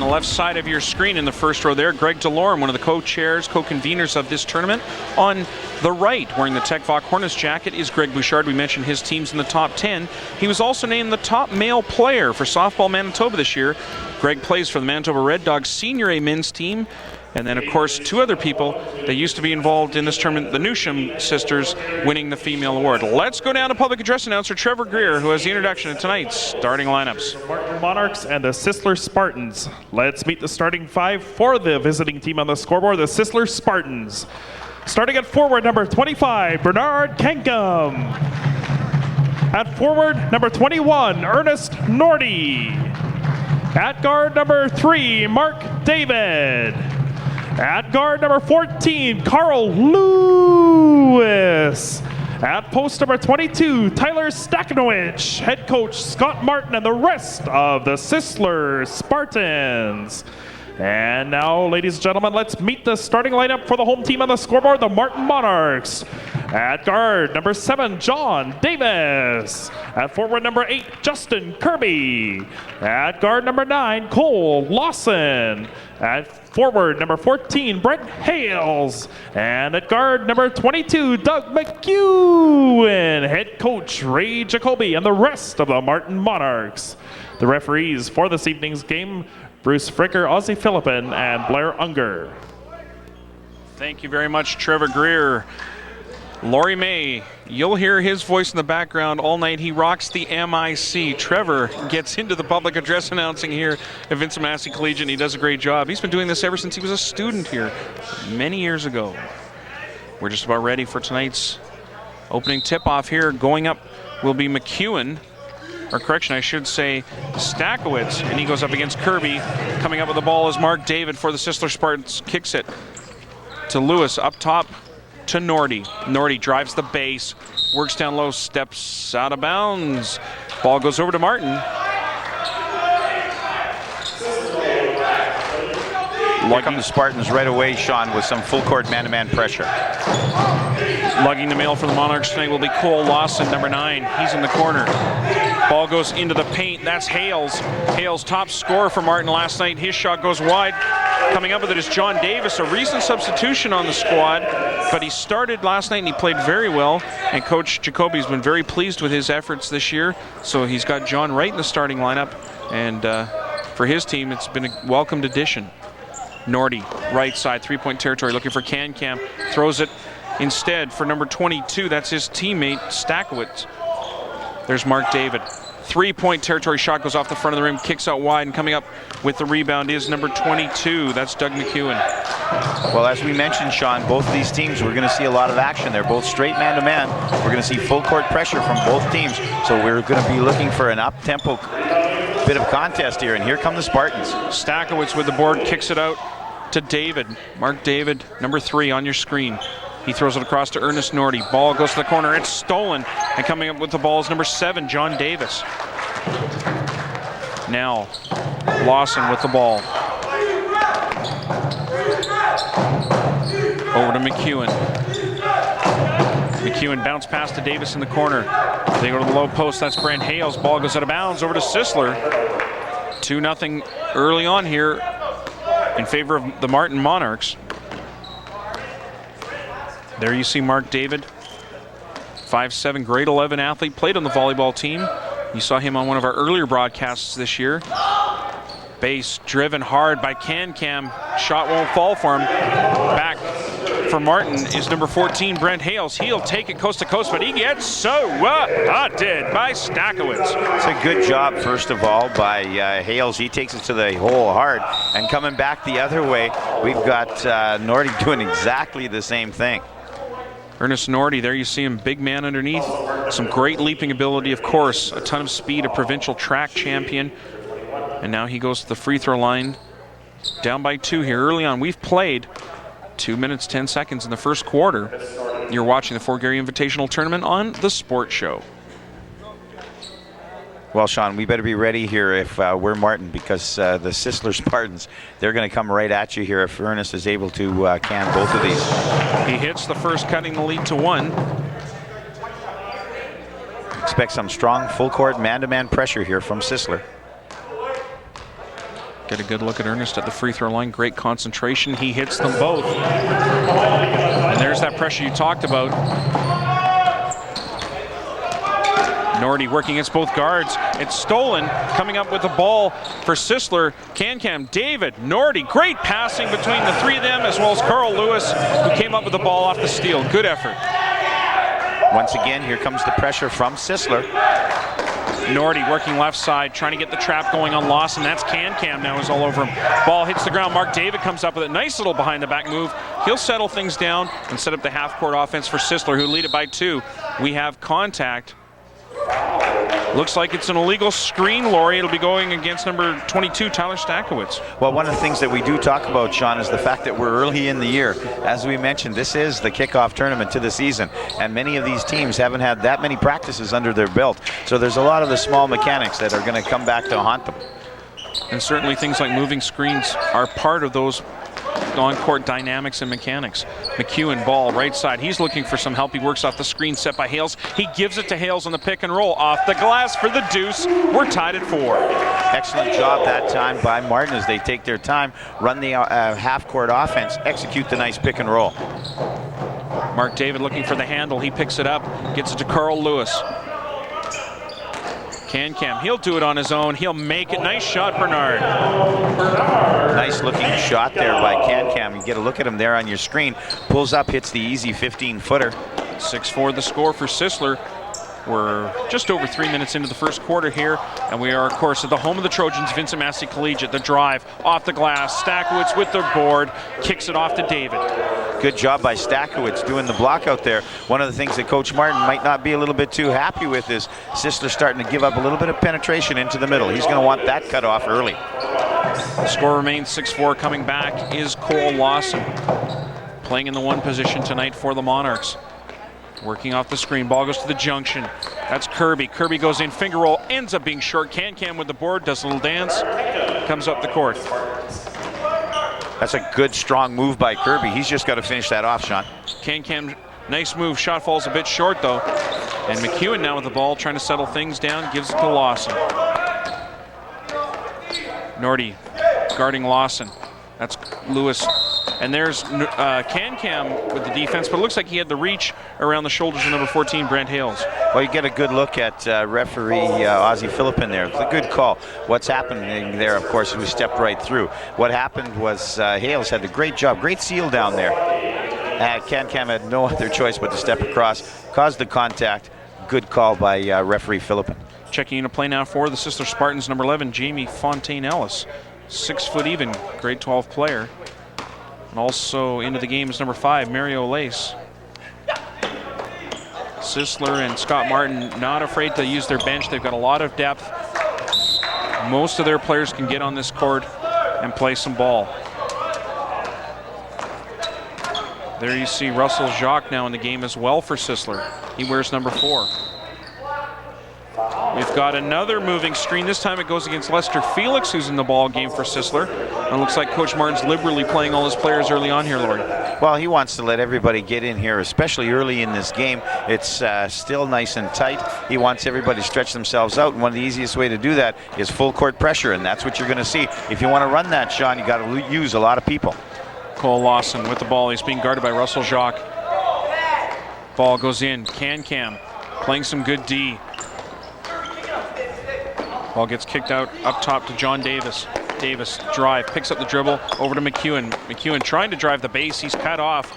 the left side of your screen in the first row there. Greg DeLorme, one of the co-chairs, co-conveners of this tournament. On the right, wearing the Tech Voc Hornets jacket, is Greg Bouchard. We mentioned his team's in the top 10. He was also named the top male player for Softball Manitoba this year. Greg plays for the Manitoba Red Dogs Senior A men's team. And then, of course, two other people that used to be involved in this tournament, the Newsham sisters, winning the female award. Let's go down to public address announcer Trevor Greer, who has the introduction of tonight's starting lineups. Martin Monarchs and the Sisler Spartans. Let's meet the starting five for the visiting team on the scoreboard, the Sisler Spartans. Starting at forward, number 25, Bernard Kankum. At forward, number 21, Ernest Nordy. At guard, number 3, Mark David. At guard, number 14, Carl Lewis. At post number 22, Tyler Stakanowicz. Head coach Scott Martin and the rest of the Sisler Spartans. And now, ladies and gentlemen, let's meet the starting lineup for the home team on the scoreboard, the Martin Monarchs. At guard, number 7, John Davis. At forward, number 8, Justin Kirby. At guard, number 9, Cole Lawson. At forward, number 14, Brent Hales. And at guard, number 22, Doug McEwen. Head coach Ray Jacoby and the rest of the Martin Monarchs. The referees for this evening's game, Bruce Fricker, Ozzie Philippin, and Blair Unger. Thank you very much, Trevor Greer. Laurie May, you'll hear his voice in the background all night. He rocks the MIC. Trevor gets into the public address announcing here at Vincent Massey Collegiate, and he does a great job. He's been doing this ever since he was a student here many years ago. We're just about ready for tonight's opening tip-off here. Going up will be McEwen, or correction, I should say Stackowitz, and he goes up against Kirby. Coming up with the ball is Mark David for the Sisler Spartans. Kicks it to Lewis up top to Nordy. Nordy drives the base, works down low, steps out of bounds. Ball goes over to Martin. Here come the Spartans right away, Sean, with some full court man-to-man pressure. Lugging the mail for the Monarchs tonight will be Cole Lawson, number 9. He's in the corner. Ball goes into the paint. That's Hales. Hales, top scorer for Martin last night. His shot goes wide. Coming up with it is John Davis, a recent substitution on the squad, but he started last night and he played very well. And Coach Jacoby's been very pleased with his efforts this year. So he's got John right in the starting lineup. And for his team, it's been a welcomed addition. Nordy, right side, three-point territory, looking for Can-Cam. Throws it instead for number 22. That's his teammate, Stackowitz. There's Mark David. Three-point territory shot goes off the front of the rim, kicks out wide, and coming up with the rebound is number 22. That's Doug McEwen. Well, as we mentioned, Sean, both of these teams, we're going to see a lot of action. They're both straight man-to-man. We're going to see full court pressure from both teams. So we're going to be looking for an up-tempo bit of contest here, and here come the Spartans. Stackowitz with the board, kicks it out to David. Mark David, number 3 on your screen. He throws it across to Ernest Nordy. Ball goes to the corner. It's stolen. And coming up with the ball is number 7, John Davis. Now, Lawson with the ball. Over to McEwen. McEwen bounce pass to Davis in the corner. They go to the low post. That's Brent Hales. Ball goes out of bounds over to Sisler. 2-0 early on here in favor of the Martin Monarchs. There you see Mark David, 5'7", grade 11 athlete, played on the volleyball team. You saw him on one of our earlier broadcasts this year. Base driven hard by Can-Cam. Shot won't fall for him. Back for Martin is number 14, Brent Hales. He'll take it coast to coast, but he gets so hunted by Stackowitz. It's a good job, first of all, by Hales. He takes it to the hole hard. And coming back the other way, we've got Nordy doing exactly the same thing. Ernest Nordy, there you see him, big man underneath. Some great leaping ability, of course. A ton of speed, a provincial track champion. And now he goes to the free throw line. Down by 2 here early on. We've played 2 minutes, 10 seconds in the first quarter. You're watching the Fort Garry Invitational Tournament on The Sports Show. Well, Sean, we better be ready here if we're Martin, because the Sisler Spartans, they're going to come right at you here if Ernest is able to can both of these. He hits the first, cutting the lead to 1. Expect some strong full court man-to-man pressure here from Sisler. Get a good look at Ernest at the free throw line. Great concentration. He hits them both. And there's that pressure you talked about. Nordy working against both guards. It's stolen. Coming up with the ball for Sisler. Can-Cam, David, Nordy. Great passing between the three of them, as well as Carl Lewis, who came up with the ball off the steal. Good effort. Once again, here comes the pressure from Sisler. Nordy working left side, trying to get the trap going on Lawson. That's Can-Cam now, is all over him. Ball hits the ground. Mark David comes up with it. Nice little behind the back move. He'll settle things down and set up the half-court offense for Sisler, who lead it by 2. We have contact. Looks like it's an illegal screen, Laurie. It'll be going against number 22, Tyler Stakowicz. Well, one of the things that we do talk about, Sean, is the fact that we're early in the year. As we mentioned, this is the kickoff tournament to the season, and many of these teams haven't had that many practices under their belt. So there's a lot of the small mechanics that are going to come back to haunt them. And certainly things like moving screens are part of those on-court dynamics and mechanics. McEwen, ball right side. He's looking for some help. He works off the screen set by Hales. He gives it to Hales on the pick and roll. Off the glass for the deuce. We're tied at 4. Excellent job that time by Martin as they take their time, run the half-court offense, execute the nice pick and roll. Mark David looking for the handle. He picks it up, gets it to Carl Lewis. Can-Cam, he'll do it on his own. He'll make it. Nice shot, Bernard. Nice looking shot there by Can-Cam. You get a look at him there on your screen. Pulls up, hits the easy 15-footer. 6-4 the score for Sisler. We're just over 3 minutes into the first quarter here, and we are, of course, at the home of the Trojans, Vincent Massey Collegiate. The drive off the glass. Stakowicz with the board, kicks it off to David. Good job by Stakowicz doing the block out there. One of the things that Coach Martin might not be a little bit too happy with is Sisler starting to give up a little bit of penetration into the middle. He's going to want that cut off early. The score remains 6-4. Coming back is Cole Lawson, playing in the 1 position tonight for the Monarchs. Working off the screen, ball goes to the junction. That's Kirby. Kirby goes in, finger roll, ends up being short. Can-Cam with the board, does a little dance, comes up the court. That's a good, strong move by Kirby. He's just got to finish that off, Sean. Can-Cam, nice move. Shot falls a bit short, though. And McEwen now with the ball, trying to settle things down, gives it to Lawson. Nordy guarding Lawson. That's Lewis. And there's Can-Cam with the defense, but it looks like he had the reach around the shoulders of number 14, Brent Hales. Well, you get a good look at referee Ozzie Philippin there. It's a good call. What's happening there, of course, he stepped right through. What happened was Hales had a great job, great seal down there. Can-Cam had no other choice but to step across, caused the contact. Good call by referee Philippin. Checking into play now for the Sisler Spartans, number 11, Jamie Fontaine-Ellis. 6 foot even, grade 12 player. And also into the game is number 5, Mario Lace. Sisler and Scott Martin not afraid to use their bench. They've got a lot of depth. Most of their players can get on this court and play some ball. There you see Russell Jacques now in the game as well for Sisler. He wears number 4. We've got another moving screen. This time it goes against Lester Felix, who's in the ball game for Sisler. And it looks like Coach Martin's liberally playing all his players early on here, Laurie. Well, he wants to let everybody get in here, especially early in this game. It's still nice and tight. He wants everybody to stretch themselves out, and one of the easiest way to do that is full court pressure, and that's what you're going to see. If you want to run that, Sean, you got to use a lot of people. Cole Lawson with the ball. He's being guarded by Russell Jacques. Ball goes in. Can-Cam playing some good D. Ball gets kicked out up top to John Davis. Davis drive, picks up the dribble over to McEwen. McEwen trying to drive the base. He's cut off.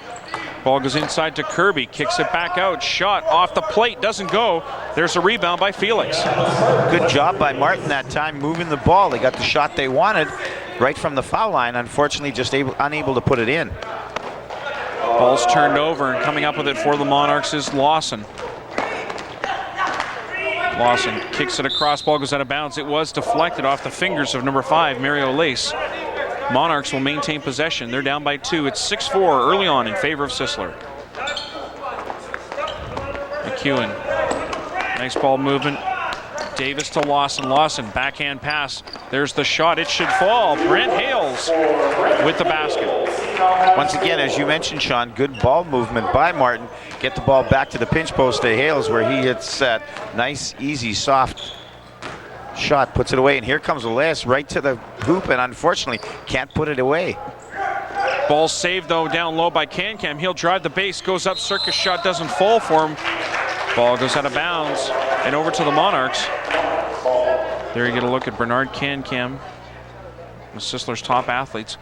Ball goes inside to Kirby. Kicks it back out. Shot off the plate. Doesn't go. There's a rebound by Felix. Good job by Martin that time moving the ball. They got the shot they wanted right from the foul line. Unfortunately, just unable to put it in. Ball's turned over, and coming up with it for the Monarchs is Lawson. Lawson kicks it across, ball goes out of bounds. It was deflected off the fingers of number 5, Mario Lace. Monarchs will maintain possession. They're down by 2. It's 6-4 early on in favor of Sisler. McEwen, nice ball movement. Davis to Lawson. Lawson, backhand pass. There's the shot. It should fall. Brent Hales with the basket. Once again, as you mentioned, Sean, good ball movement by Martin. Get the ball back to the pinch post to Hales, where he hits that nice, easy, soft shot, puts it away, and here comes Elias right to the hoop, and unfortunately can't put it away. Ball saved though down low by Can-Cam. He'll drive the base, goes up, circus shot doesn't fall for him. Ball goes out of bounds and over to the Monarchs. There you get a look at Bernard Can-Cam, one of Sisler's top athletes.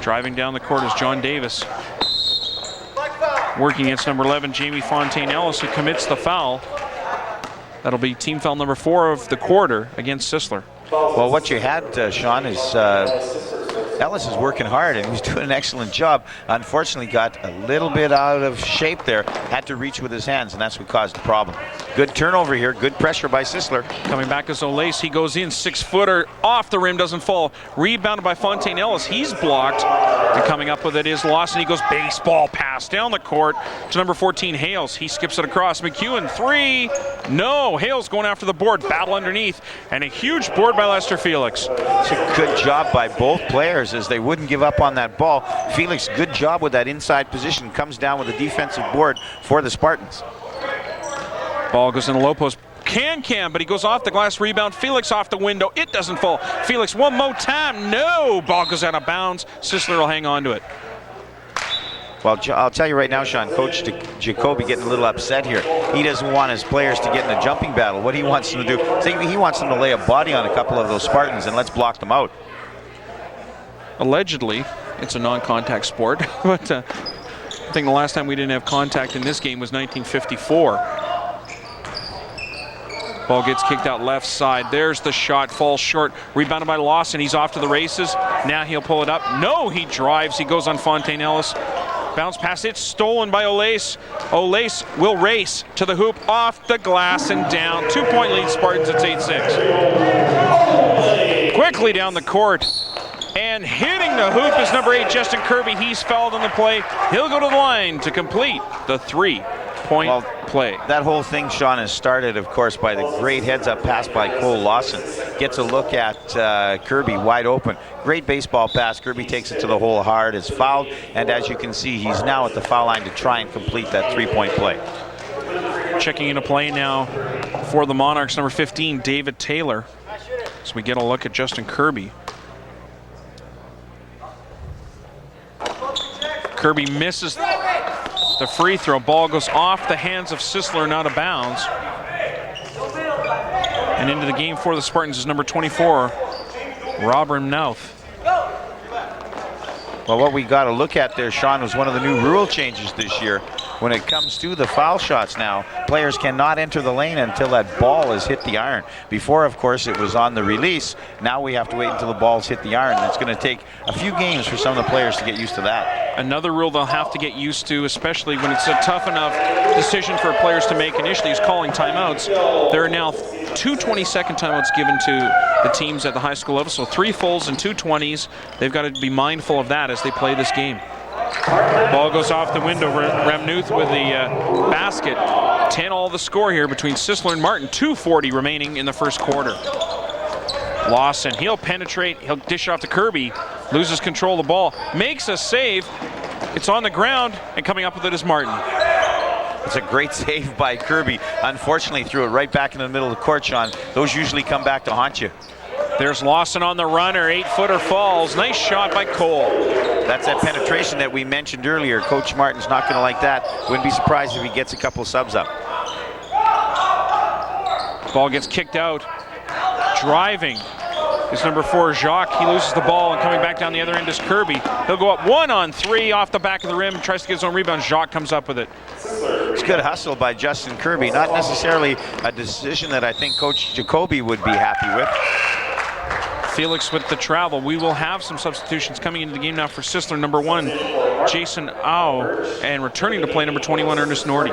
Driving down the court is John Davis. Working against number 11, Jamie Fontaine-Ellis, who commits the foul. That'll be team foul number 4 of the quarter against Sisler. Well, what you had, Sean, is Ellis is working hard and he's doing an excellent job. Unfortunately, got a little bit out of shape there. Had to reach with his hands, and that's what caused the problem. Good turnover here. Good pressure by Sisler. Coming back is Olace. He goes in, 6-footer off the rim, doesn't fall. Rebounded by Fontaine-Ellis. He's blocked. And coming up with it is Lawson. He goes baseball pass down the court to number 14, Hales. He skips it across. McEwen, 3. No. Hales going after the board. Battle underneath. And a huge board by Lester Felix. It's a good job by both players as they wouldn't give up on that ball. Felix, good job with that inside position. Comes down with a defensive board for the Spartans. Ball goes in the low post. Can-Cam, but he goes off the glass. Rebound. Felix off the window. It doesn't fall. Felix one more time. No. Ball goes out of bounds. Sisler will hang on to it. Well, I'll tell you right now, Sean, Coach Jacoby getting a little upset here. He doesn't want his players to get in a jumping battle. What he wants them to do, he wants them to lay a body on a couple of those Spartans and let's block them out. Allegedly, it's a non-contact sport, but I think the last time we didn't have contact in this game was 1954. Ball gets kicked out left side. There's the shot, falls short. Rebounded by Lawson. He's off to the races. Now he'll pull it up. No, he drives. He goes on Fontaine-Ellis. Bounce pass. It's stolen by Olace. Olace will race to the hoop, off the glass and down. 2-point lead Spartans. It's 8-6. Quickly down the court. And hitting the hoop is number 8, Justin Kirby. He's fouled on the play. He'll go to the line to complete the 3-point play. That whole thing, Sean, is started, of course, by the great heads-up pass by Cole Lawson. Gets a look at Kirby wide open. Great baseball pass. Kirby takes it to the hole hard. Is fouled, and as you can see, he's now at the foul line to try and complete that 3-point play. Checking into play now for the Monarchs, number 15, David Taylor. So we get a look at Justin Kirby. Kirby misses the free throw. Ball goes off the hands of Sisler and out of bounds. And into the game for the Spartans is number 24, Robert Knauth. Well, what we got to look at there, Sean, was one of the new rule changes this year. When it comes to the foul shots now, players cannot enter the lane until that ball has hit the iron. Before, of course, it was on the release. Now we have to wait until the balls hit the iron. And it's going to take a few games for some of the players to get used to that. Another rule they'll have to get used to, especially when it's a tough enough decision for players to make initially, is calling timeouts. There are now 2 20-second timeouts given to the teams at the high school level. So 3 fulls and 2 20s. They've got to be mindful of that as they play this game. Ball goes off the window. Ramnuth with the basket. 10-all the score here between Sisler and Martin. 2:40 remaining in the first quarter. Lawson, he'll penetrate. He'll dish off to Kirby. Loses control of the ball. Makes a save. It's on the ground, and coming up with it is Martin. It's a great save by Kirby. Unfortunately, threw it right back in the middle of the court, Sean. Those usually come back to haunt you. There's Lawson on the runner. 8-footer falls. Nice shot by Cole. That's that penetration that we mentioned earlier. Coach Martin's not going to like that. Wouldn't be surprised if he gets a couple subs up. Ball gets kicked out. Driving is number 4, Jacques. He loses the ball, and coming back down the other end is Kirby. He'll go up 1-on-3 off the back of the rim. Tries to get his own rebound. Jacques comes up with it. It's good hustle by Justin Kirby. Not necessarily a decision that I think Coach Jacoby would be happy with. Felix with the travel. We will have some substitutions coming into the game now for Sisler. Number 1, Jason Au, and returning to play number 21, Ernest Nordy.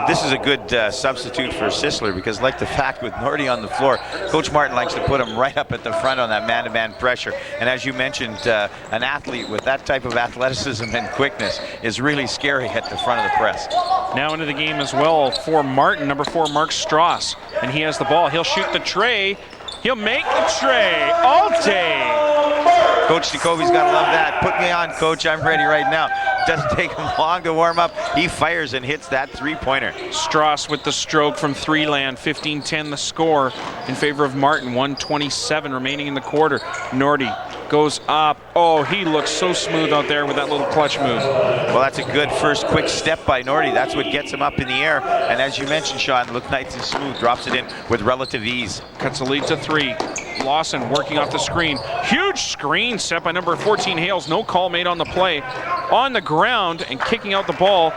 This is a good substitute for Sisler because, like the fact with Nordy on the floor, Coach Martin likes to put him right up at the front on that man-to-man pressure. And as you mentioned, an athlete with that type of athleticism and quickness is really scary at the front of the press. Now into the game as well for Martin, number 4, Mark Strauss. And he has the ball. He'll shoot the tray. He'll make the tray. Alte. Coach Jacoby's got to love that. Put me on, Coach. I'm ready right now. Doesn't take him long to warm up. He fires and hits that three-pointer. Strauss with the stroke from three land. 15-10 the score in favor of Martin. 1:27 remaining in the quarter. Nordy goes up. Oh, he looks so smooth out there with that little clutch move. Well, that's a good first quick step by Nordy. That's what gets him up in the air. And as you mentioned, Sean, look nice and smooth. Drops it in with relative ease. Cuts the lead to 3. Lawson working off the screen. Huge screen set by number 14 Hales. No call made on the play. On the ground and kicking out the ball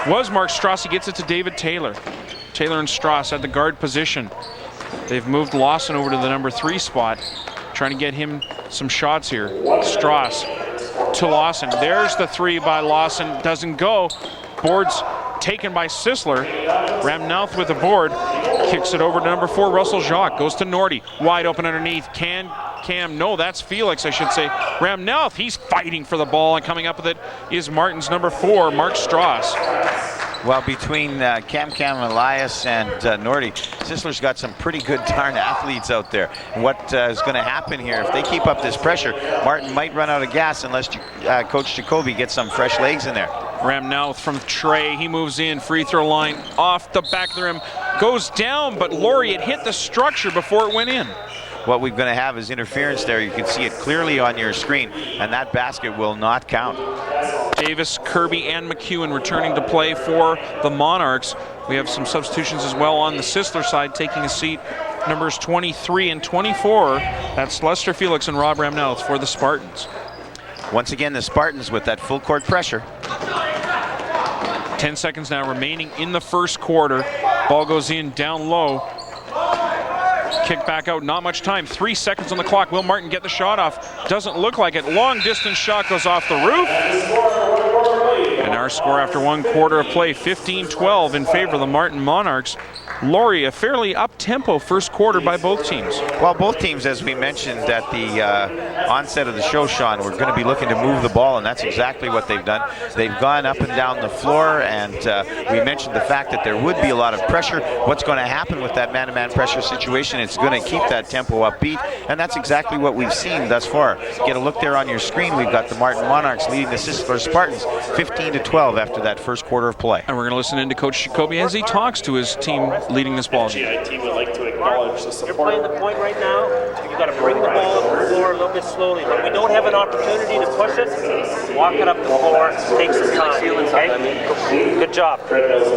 was Mark Strauss. He gets it to David Taylor. Taylor and Strauss at the guard position. They've moved Lawson over to the number 3 spot. Trying to get him some shots here. Strauss to Lawson. There's the 3 by Lawson. Doesn't go. Boards taken by Sisler. Ramnouth with the board. Kicks it over to number 4, Russell Jacques. Goes to Nordy. Wide open underneath. No, that's Felix, I should say. Ramnouth, he's fighting for the ball, and coming up with it is Martin's number 4, Mark Strauss. Well, between Cam, Elias, and Nordy, Sisler's got some pretty good darn athletes out there. And what is going to happen here, if they keep up this pressure, Martin might run out of gas unless Coach Jacoby gets some fresh legs in there. Ramnouth from Trey, he moves in, free throw line, off the back of the rim, goes down, but Laurie, it hit the structure before it went in. What we're going to have is interference there. You can see it clearly on your screen, and that basket will not count. Davis, Kirby, and McEwen returning to play for the Monarchs. We have some substitutions as well on the Sisler side, taking a seat. Numbers 23 and 24. That's Lester Felix and Rob Ramnouth for the Spartans. Once again, the Spartans with that full court pressure. 10 seconds now remaining in the first quarter. Ball goes in down low. Kick back out, not much time. 3 seconds on the clock. Will Martin get the shot off? Doesn't look like it. Long distance shot goes off the roof. And our score after 1 quarter of play, 15-12 in favor of the Martin Monarchs. Laurie, a fairly up-tempo first quarter by both teams. Well, both teams, as we mentioned at the onset of the show, Sean, we're going to be looking to move the ball, and that's exactly what they've done. They've gone up and down the floor, and we mentioned the fact that there would be a lot of pressure. What's going to happen with that man-to-man pressure situation, it's going to keep that tempo upbeat, and that's exactly what we've seen thus far. Get a look there on your screen. We've got the Martin Monarchs leading the Sisler Spartans 15-12 after that first quarter of play. And we're going to listen into Coach Jacoby as he talks to his team leading this ball game. GI team would like to acknowledge the support. You're playing the point right now. You've got to bring the ball up the floor a little bit slowly. But we don't have an opportunity to push it. Walk it up the floor. Take some time. Okay? Good job.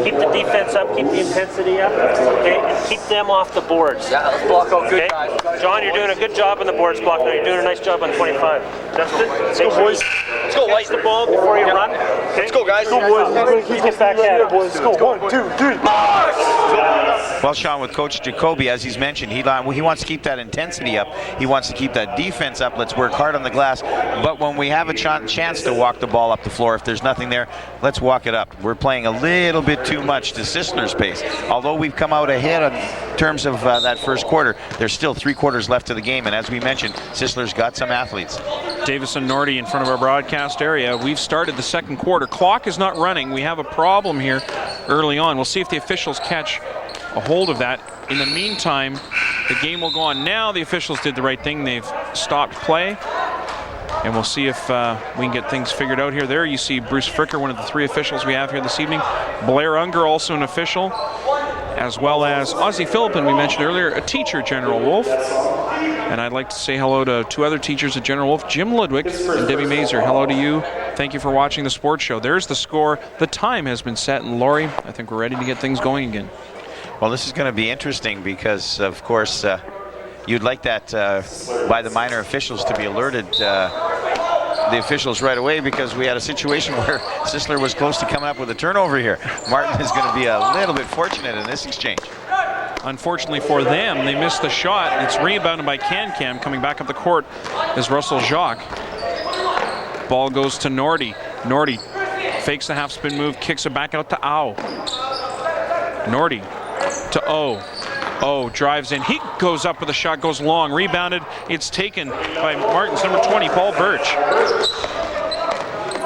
Keep the defense up. Keep the intensity up. Okay? And keep them off the boards. Yeah, let's block out good guys. John, you're doing a good job on the boards block now. You're doing a nice job on 25. Justin, let's go, boys. Let's go, light the ball before you run. Okay? Let's go, guys. Go, boys. Keep it back at it, boys. Let's go. 1, 2, 3. Well, Sean, with Coach Jacoby, as he's mentioned, he wants to keep that intensity up. He wants to keep that defense up. Let's work hard on the glass. But when we have a chance to walk the ball up the floor, if there's nothing there, let's walk it up. We're playing a little bit too much to Sisler's pace. Although we've come out ahead in terms of that first quarter, there's still 3 quarters left of the game. And as we mentioned, Sisler's got some athletes. Davis and Nordy in front of our broadcast area. We've started the second quarter. Clock is not running. We have a problem here early on. We'll see if the officials catch a hold of that. In the meantime, the game will go on. Now the officials did the right thing. They've stopped play. And we'll see if we can get things figured out here. There you see Bruce Fricker, one of the 3 officials we have here this evening. Blair Unger, also an official, as well as Ozzie Philippin, we mentioned earlier, a teacher, General Wolf. And I'd like to say hello to 2 other teachers at General Wolf, Jim Ludwig and Debbie Mazer. Hello to you. Thank you for watching the sports show. There's the score. The time has been set. And Laurie, I think we're ready to get things going again. Well, this is going to be interesting because, of course, you'd like that by the minor officials to be alerted the officials right away, because we had a situation where Sisler was close to coming up with a turnover here. Martin is going to be a little bit fortunate in this exchange. Unfortunately for them, they missed the shot. It's rebounded by Can-Cam. Coming back up the court is Russell Jacques. Ball goes to Nordy. Nordy fakes the half spin move, kicks it back out to Au. Nordy to O. O drives in. He goes up with a shot, goes long. Rebounded. It's taken by Martin's number 20, Paul Birch.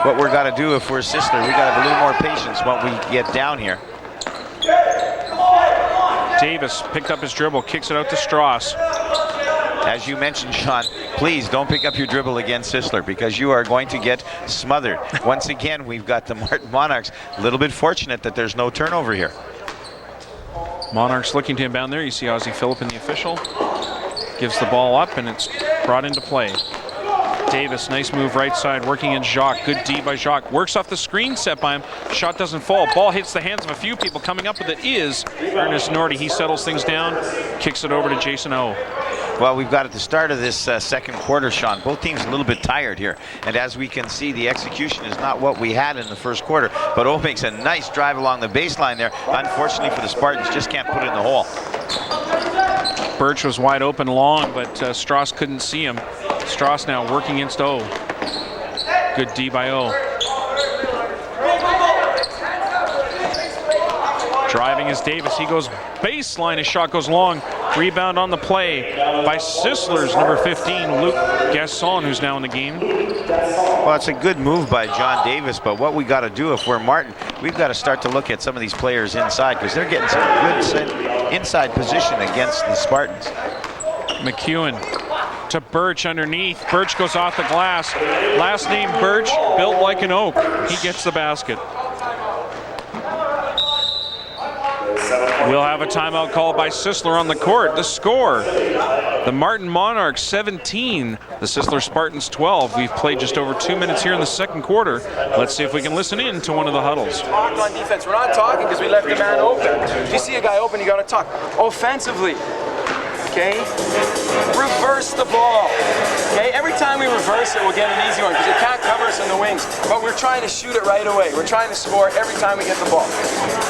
What we're got to do if we're Sisler, we got to have a little more patience when we get down here. Davis picked up his dribble, kicks it out to Strauss. As you mentioned, Sean, please don't pick up your dribble against Sisler because you are going to get smothered. Once again, we've got the Martin Monarchs. A little bit fortunate that there's no turnover here. Monarchs looking to inbound there. You see Ozzie Phillip in the official. Gives the ball up, and it's brought into play. Davis, nice move right side, working in Jacques. Good D by Jacques. Works off the screen set by him. Shot doesn't fall. Ball hits the hands of a few people. Coming up with it is Ernest Norty. He settles things down, kicks it over to Jason O. Well, we've got at the start of this second quarter, Sean, both teams a little bit tired here. And as we can see, the execution is not what we had in the first quarter. But O makes a nice drive along the baseline there. Unfortunately for the Spartans, just can't put it in the hole. Birch was wide open long, but Strauss couldn't see him. Strauss now working against O. Good D by O. Driving is Davis. He goes baseline. His shot goes long. Rebound on the play by Sisler's number 15, Luc Gasson, who's now in the game. Well, it's a good move by John Davis, but what we got to do if we're Martin, we've got to start to look at some of these players inside because they're getting some good inside position against the Spartans. McEwen to Birch underneath. Birch goes off the glass. Last name Birch, built like an oak. He gets the basket. We'll have a timeout called by Sisler on the court. The score, the Martin Monarchs 17, the Sisler Spartans 12. We've played just over 2 minutes here in the second quarter. Let's see if we can listen in to one of the huddles. Talk on defense. We're not talking because we left the man open. If you see a guy open, you got to talk. Offensively, okay? Reverse the ball. Okay? Every time we reverse it, we'll get an easy one because it can't cover us in the wings. But we're trying to shoot it right away. We're trying to score every time we get the ball.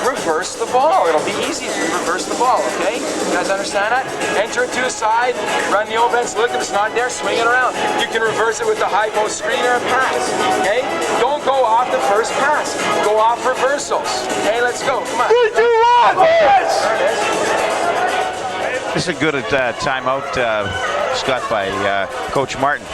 Reverse the ball. It'll be easy if we reverse the ball, okay? You guys understand that? Enter it to the side, run the offense, look, if it's not there, swing it around. You can reverse it with the high post screen or a pass, okay? Don't go off the first pass. Go off reversals. Okay, let's go. Come on. 3, 2, 1, there it is. This is a good timeout, Scott, by Coach Martin.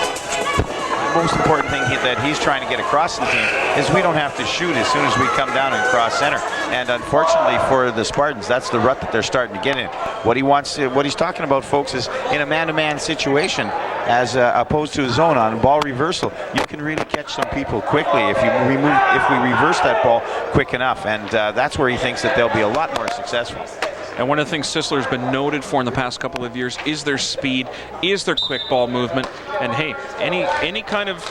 The most important thing that he's trying to get across to the team is we don't have to shoot as soon as we come down and cross center. And unfortunately for the Spartans, that's the rut that they're starting to get in. What he's talking about, folks, is in a man-to-man situation, as opposed to a zone on ball reversal, you can really catch some people quickly if we reverse that ball quick enough. And that's where he thinks that they'll be a lot more successful. And one of the things Sisler's been noted for in the past couple of years is their speed, is their quick ball movement. And hey, any kind of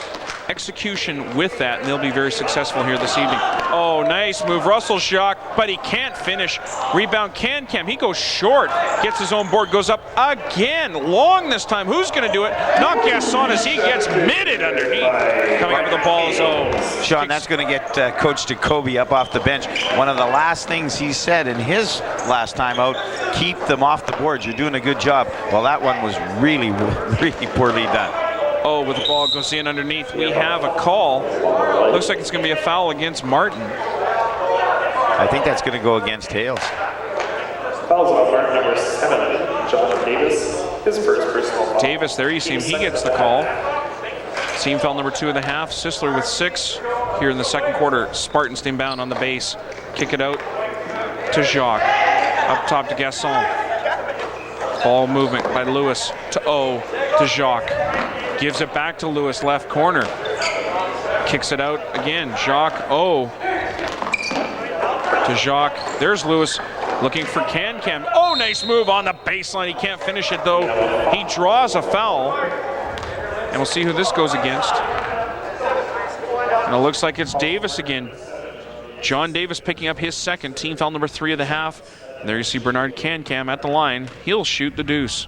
execution with that, and they'll be very successful here this evening. Oh, nice move. Russell shot, but he can't finish. Rebound Can-Cam. He goes short, gets his own board, goes up again. Long this time. Who's going to do it? Not Gasson as he gets mitted underneath. Coming up with the ball is O. Sean, that's going to get Coach Jacoby up off the bench. One of the last things he said in his last time out, keep them off the boards. You're doing a good job. Well, that one was really, really poorly done. Oh, with the ball goes in underneath. We have a call. Looks like it's going to be a foul against Martin. I think that's going to go against Hales. Fouls on Martin, number 7, John Davis. His first personal foul. Davis, there you see him. He gets the call. Team foul number 2 of the half. Sisler with 6 here in the second quarter. Spartans inbound on the base. Kick it out to Jacques. Up top to Gasson. Ball movement by Lewis to O to Jacques. Gives it back to Lewis, left corner. Kicks it out again. Jacques O to Jacques. There's Lewis looking for Can-Cam. Oh, nice move on the baseline. He can't finish it though. He draws a foul. And we'll see who this goes against. And it looks like it's Davis again. John Davis picking up his second, team foul number 3 of the half. And there you see Bernard Can-Cam at the line. He'll shoot the deuce.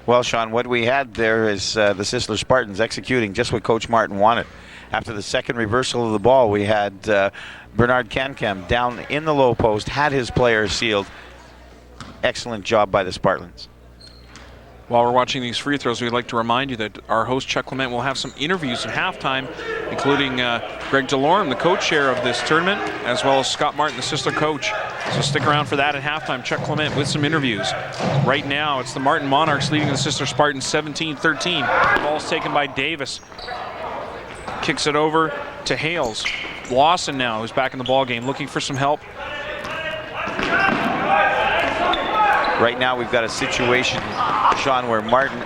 Well, Sean, what we had there is the Sisler Spartans executing just what Coach Martin wanted. After the second reversal of the ball, we had Bernard Can-Cam down in the low post, had his players sealed. Excellent job by the Spartans. While we're watching these free throws, we'd like to remind you that our host, Chuck Clement, will have some interviews at halftime, including Greg DeLorme, the co-chair of this tournament, as well as Scott Martin, the Sisler coach. So stick around for that at halftime. Chuck Clement with some interviews. Right now, it's the Martin Monarchs leading the Sisler Spartans 17-13. Ball's taken by Davis. Kicks it over to Hales. Lawson now, who's back in the ball game, looking for some help. Right now, we've got a situation Sean, where Martin,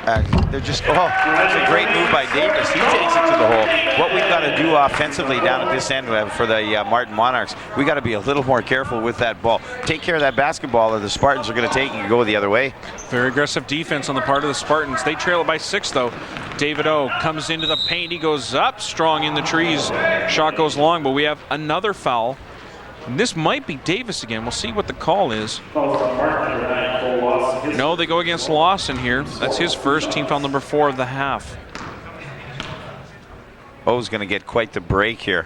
they're just, that's a great move by Davis. He takes it to the hole. What we've got to do offensively down at this end for the Martin Monarchs, we got to be a little more careful with that ball. Take care of that basketball, or the Spartans are going to take and go the other way. Very aggressive defense on the part of the Spartans. They trail it by 6, though. David O comes into the paint. He goes up strong in the trees. Shot goes long, but we have another foul. And this might be Davis again. We'll see what the call is. No, they go against Lawson here. That's his first, team foul number 4 of the half. O's going to get quite the break here.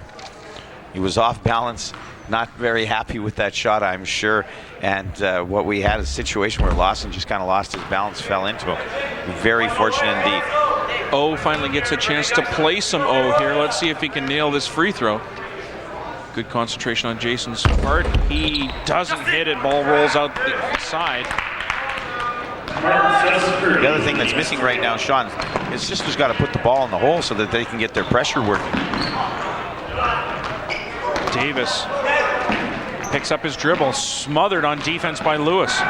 He was off balance, not very happy with that shot, I'm sure. And what we had is a situation where Lawson just kind of lost his balance, fell into him. Very fortunate indeed. O finally gets a chance to play some O here. Let's see if he can nail this free throw. Good concentration on Jason's part. He doesn't hit it. Ball rolls out the side. The other thing that's missing right now, Sean, is Sisler's got to put the ball in the hole so that they can get their pressure working. Davis picks up his dribble, smothered on defense by Lewis.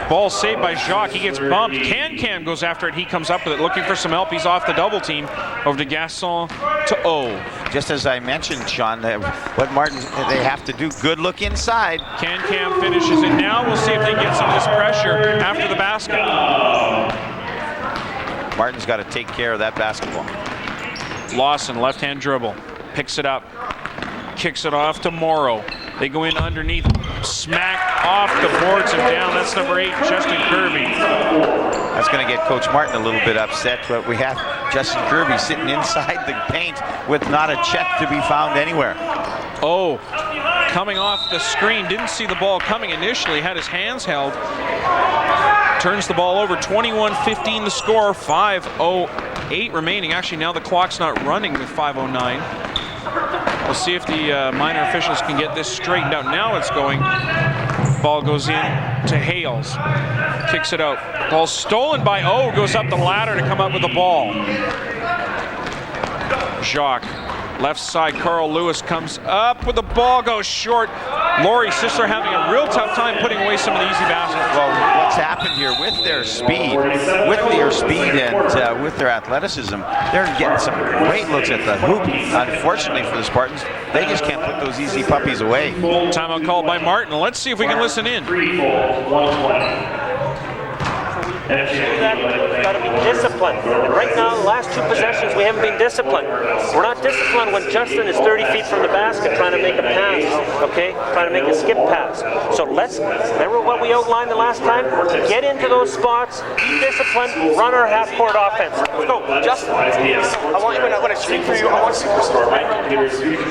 Ball saved by Jacques. He gets bumped. Can goes after it. He comes up with it, looking for some help. He's off the double team. Over to Gaston to O. Just as I mentioned, Sean, what Martin, they have to do, good look inside. Can finishes it. Now we'll see if they get some of this pressure after the basket. Martin's got to take care of that basketball. Lawson, left-hand dribble. Picks it up. Kicks it off to Morrow. They go in underneath, smack off the boards and down. That's number 8, Justin Kirby. That's going to get Coach Martin a little bit upset, but we have Justin Kirby sitting inside the paint with not a check to be found anywhere. Oh, coming off the screen, didn't see the ball coming initially, had his hands held. Turns the ball over, 21-15 the score, 5:08 remaining. Actually, now the clock's not running with 5:09. We'll see if the minor officials can get this straightened out. Now it's going. Ball goes in to Hales. Kicks it out. Ball stolen by O. Goes up the ladder to come up with the ball. Jacques. Left side, Carl Lewis comes up with the ball, goes short. Laurie Sisler having a real tough time putting away some of the easy baskets. Well, what's happened here with their speed, and with their athleticism, they're getting some great looks at the hoop. Unfortunately for the Spartans, they just can't put those easy puppies away. Timeout called by Martin. Let's see if we can listen in. We've got to be disciplined. And right now, the last 2 possessions, we haven't been disciplined. We're not disciplined when Justin is 30 feet from the basket trying to make a pass, okay? Trying to make a skip pass. So let's, remember what we outlined the last time? Get into those spots, be disciplined, run our half-court offense. Let's go. Justin, I want you, when I speak for you, I want superstar, right?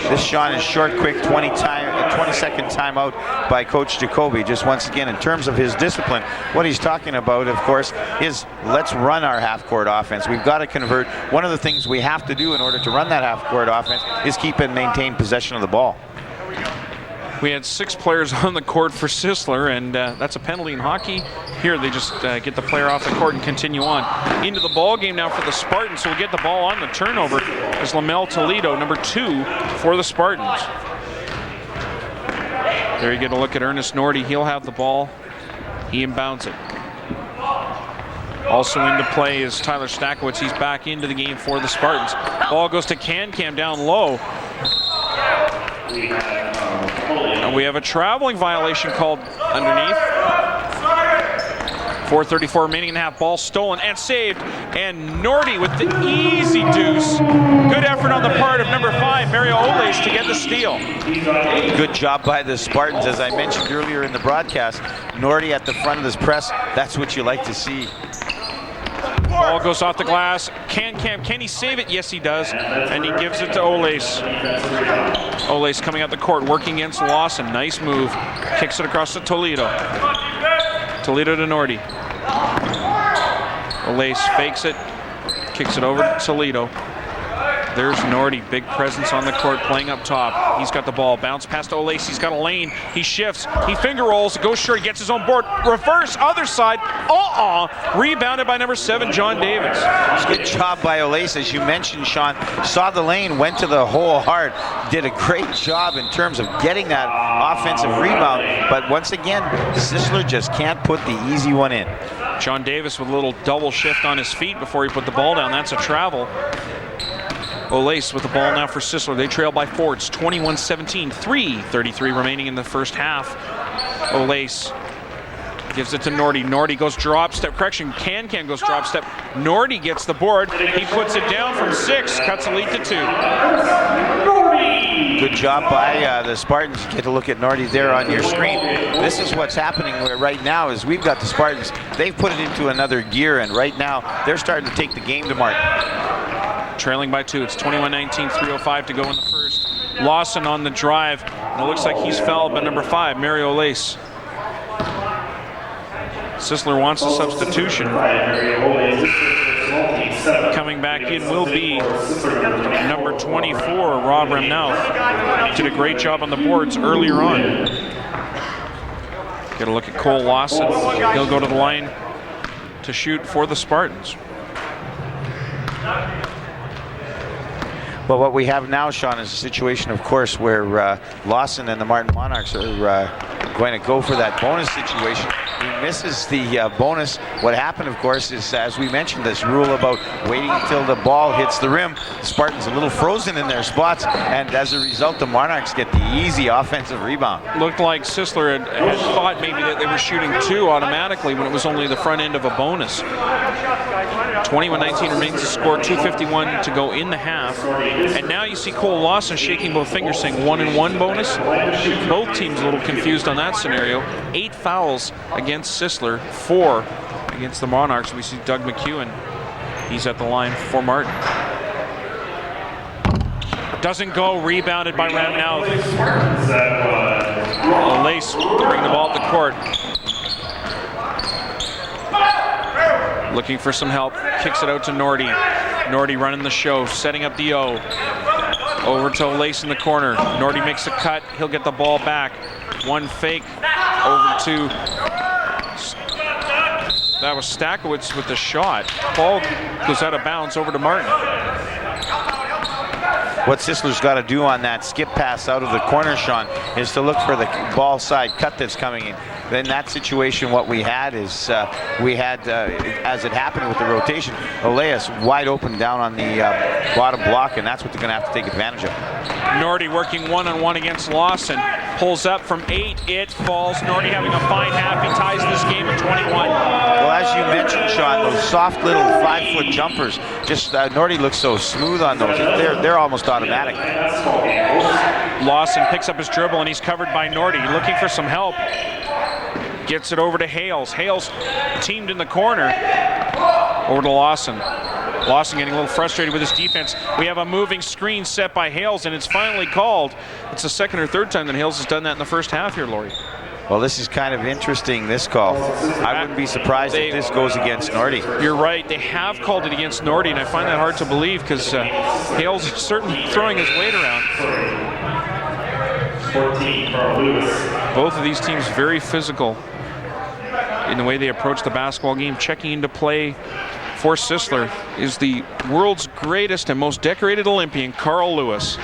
This, Sean, is short, quick, 20-second timeout by Coach Jacoby. Just once again, in terms of his discipline, what he's talking about, of course, is let's run our half-court offense. We've got to convert. One of the things we have to do in order to run that half-court offense is keep and maintain possession of the ball. We had 6 players on the court for Sisler, and that's a penalty in hockey. Here they just get the player off the court and continue on. Into the ball game now for the Spartans, so we'll get the ball on the turnover. Is Lamel Toledo, number 2 for the Spartans. There you get a look at Ernest Nordy. He'll have the ball. He inbounds it. Also into play is Tyler Stakowicz. He's back into the game for the Spartans. Ball goes to Can down low. And we have a traveling violation called underneath. 4:34 remaining in the half. Ball stolen and saved. And Nordy with the easy deuce. Good effort on the part of number 5, Mario Olace, to get the steal. Good job by the Spartans. As I mentioned earlier in the broadcast, Nordy at the front of this press, that's what you like to see. Ball goes off the glass. Can he save it? Yes, he does. And he gives it to Olace. Olace coming out the court, working against Lawson. Nice move. Kicks it across to Toledo. Toledo to Nordy. Olace fakes it. Kicks it over to Toledo. There's Nordy, big presence on the court, playing up top. He's got the ball, bounce past Olace. He's got a lane. He shifts. He finger rolls, goes short. He gets his own board. Reverse, other side. Rebounded by number 7, John Davis. Good job by Olace, as you mentioned, Sean. Saw the lane, went to the hole hard. Did a great job in terms of getting that offensive rebound. But once again, Sisler just can't put the easy one in. John Davis with a little double shift on his feet before he put the ball down. That's a travel. Olace with the ball now for Sisler. They trail by 4. It's 21-17. 3:33 remaining in the first half. Olace gives it to Nordy. Nordy goes drop step. Correction, Can goes drop step. Nordy gets the board. He puts it down from 6. Cuts the lead to 2. Good job by the Spartans. Get a look at Nordy there on your screen. This is what's happening right now is we've got the Spartans. They've put it into another gear, and right now they're starting to take the game to Martin. Trailing by 2. It's 21-19, 3:05 to go in the first. Lawson on the drive. And it looks like he's fouled by number 5, Mario Olace. Sisler wants a substitution. Coming back in will be number 24, Rob Remnauth. Did a great job on the boards earlier on. Get a look at Cole Lawson. He'll go to the line to shoot for the Spartans. Well, what we have now, Sean, is a situation, of course, where Lawson and the Martin Monarchs are going to go for that bonus situation. He misses the bonus. What happened, of course, is, as we mentioned, this rule about waiting until the ball hits the rim. The Spartans a little frozen in their spots, and as a result, the Monarchs get the easy offensive rebound. Looked like Sisler had thought maybe that they were shooting 2 automatically when it was only the front end of a bonus. 21-19 remains the score, 2:51 to go in the half. And now you see Cole Lawson shaking both fingers, saying 1-and-1 bonus. Both teams a little confused on that scenario. 8 fouls against Sisler, 4 against the Monarchs. We see Doug McEwen. He's at the line for Martin. Doesn't go, rebounded by Remnauth. Olace bring the ball up the court. Looking for some help, kicks it out to Nordy. Nordy running the show, setting up the O. Over to Olace in the corner. Nordy makes a cut, he'll get the ball back. One fake, over to, that was Stakowicz with the shot. Ball goes out of bounds over to Martin. What Sisler's got to do on that skip pass out of the corner, Sean, is to look for the ball side cut that's coming in. In that situation, what we had is, as it happened with the rotation, Olace wide open down on the bottom block, and that's what they're going to have to take advantage of. Nordy working 1-on-1 against Lawson. Pulls up from 8, it falls. Nordy having a fine half. He ties this game at 21. Well, as you mentioned, Sean, those soft little 5-foot jumpers, just Nordy looks so smooth on those. They're almost automatic. Lawson picks up his dribble and he's covered by Nordy. Looking for some help. Gets it over to Hales. Hales teamed in the corner. Over to Lawson. Lawson getting a little frustrated with his defense. We have a moving screen set by Hales, and it's finally called. It's the second or third time that Hales has done that in the first half here, Laurie. Well, this is kind of interesting, this call. I wouldn't be surprised if this goes against Nordy. You're right. They have called it against Nordy, and I find that hard to believe because Hales is certainly throwing his weight around. 14, Carl Lewis. Both of these teams very physical in the way they approach the basketball game. Checking into play for Sisler is the world's greatest and most decorated Olympian, Carl Lewis.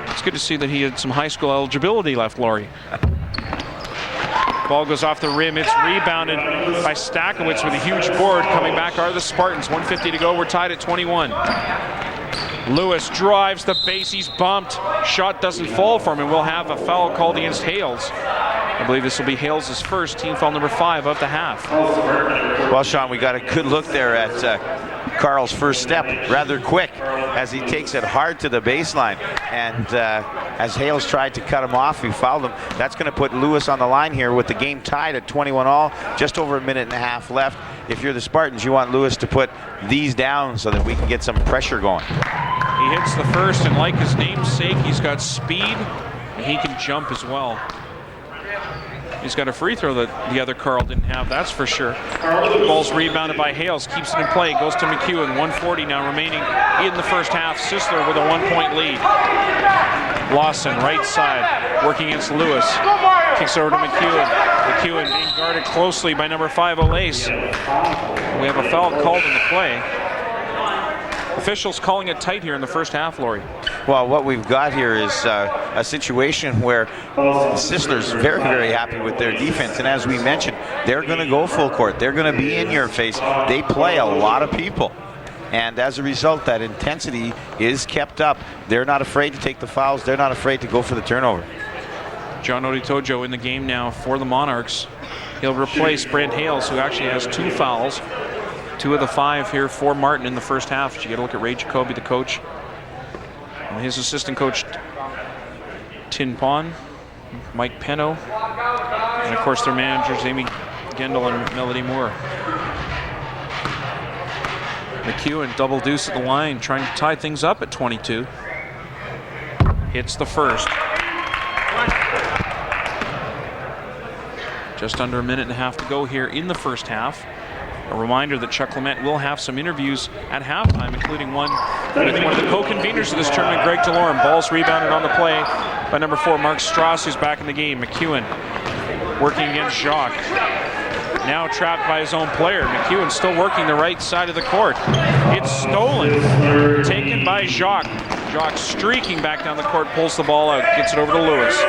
It's good to see that he had some high school eligibility left, Laurie. Ball goes off the rim. It's rebounded by Stakowicz with a huge board. Coming back are the Spartans. 1:50 to go. We're tied at 21. Lewis drives the base. He's bumped. Shot doesn't fall for him, and we'll have a foul called against Hales. I believe this will be Hales' first, team foul number 5 of the half. Well, Sean, we got a good look there at Carl's first step, rather quick, as he takes it hard to the baseline. And as Hales tried to cut him off, he fouled him. That's going to put Lewis on the line here with the game tied at 21 all, just over a minute and a half left. If you're the Spartans, you want Lewis to put these down so that we can get some pressure going. He hits the first, and like his namesake, he's got speed, and he can jump as well. He's got a free throw that the other Carl didn't have, that's for sure. Ball's rebounded by Hales, keeps it in play, goes to McEwen. 1:40 now remaining in the first half. Sisler with a 1-point lead. Lawson, right side, working against Lewis. Kicks over to McEwen. McEwen being guarded closely by number 5, Olace. We have a foul called in the play. Officials calling it tight here in the first half, Laurie. Well, what we've got here is a situation where Sisler's very, very happy with their defense. And as we mentioned, they're going to go full court. They're going to be in your face. They play a lot of people. And as a result, that intensity is kept up. They're not afraid to take the fouls. They're not afraid to go for the turnover. John Oditojo in the game now for the Monarchs. He'll replace Brent Hales, who actually has 2 fouls. 2 of the 5 here for Martin in the first half. You get a look at Ray Jacoby, the coach, and his assistant coach, Tin Pon, Mike Penno, and of course their managers, Amy Gendel and Melody Moore. McEwen double deuce at the line, trying to tie things up at 22. Hits the first. Just under a minute and a half to go here in the first half. A reminder that Chuck Clement will have some interviews at halftime, including one with one of the co-conveners of this tournament, Greg DeLorme. Ball's rebounded on the play by number 4, Mark Strauss, who's back in the game. McEwen working against Jacques. Now trapped by his own player. McEwen still working the right side of the court. It's stolen. Taken by Jacques. Jacques streaking back down the court, pulls the ball out, gets it over to Lewis.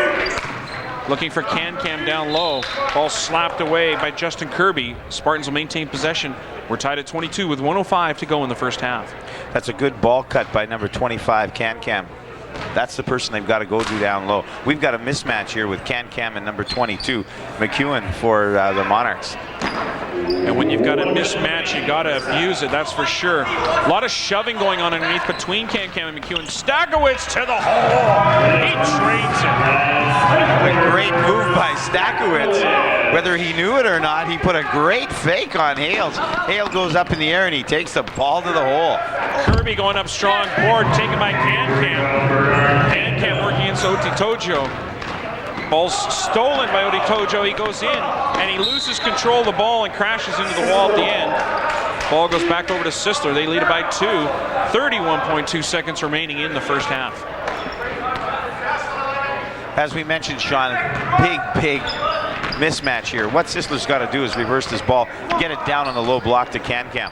Looking for Can-Cam down low. Ball slapped away by Justin Kirby. Spartans will maintain possession. We're tied at 22 with 1:05 to go in the first half. That's a good ball cut by number 25, Can-Cam. That's the person they've got to go to down low. We've got a mismatch here with Can-Cam and number 22, McEwen for the Monarchs. And when you've got a mismatch, you got to abuse it, that's for sure. A lot of shoving going on underneath between Can-Cam and McEwen. Stakowicz to the hole. He trains it. A great move by Stakowicz. Whether he knew it or not, he put a great fake on Hales. Hale goes up in the air and he takes the ball to the hole. Kirby going up strong, board taken by Can-Cam. Can-Cam working against Oditojo. Ball's stolen by Oditojo. He goes in and he loses control of the ball and crashes into the wall at the end. Ball goes back over to Sisler. They lead it by 2. 31.2 seconds remaining in the first half. As we mentioned, Sean, big mismatch here. What Sisler's got to do is reverse this ball, get it down on the low block to Can-Cam.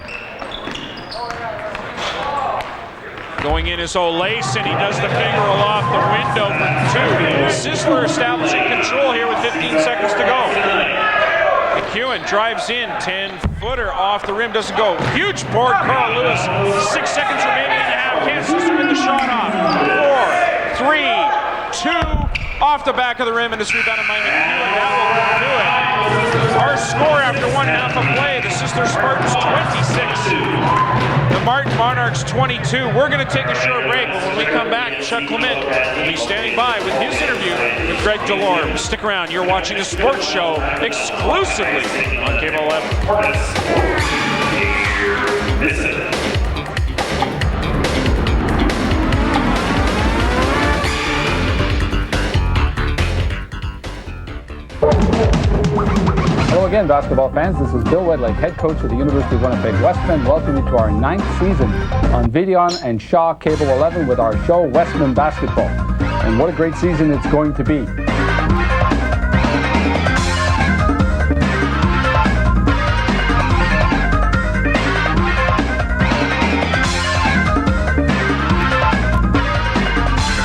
Going in is Olace, and he does the finger roll off the window for 2. Sisler establishing control here with 15 seconds to go. McEwen drives in, 10-footer off the rim, doesn't go. Huge board, Carl Lewis. 6 seconds remaining in the half. Can't Sisler get the shot off. 4, 3, 2. Off the back of the rim, and it's rebounded by McEwen. That will do it. Our score after 1 half of play, the Sisler Spartans 26. The Martin Monarchs 22. We're going to take a short break, but when we come back, Chuck Clement will be standing by with his interview with Greg DeLorme. Stick around. You're watching a sports show exclusively on Cable 11. Hello again, basketball fans. This is Bill Wedlake, head coach of the University of Winnipeg Westmen. Welcome you to our 9th season on Videon and Shaw Cable 11 with our show, Westmen Basketball. And what a great season it's going to be.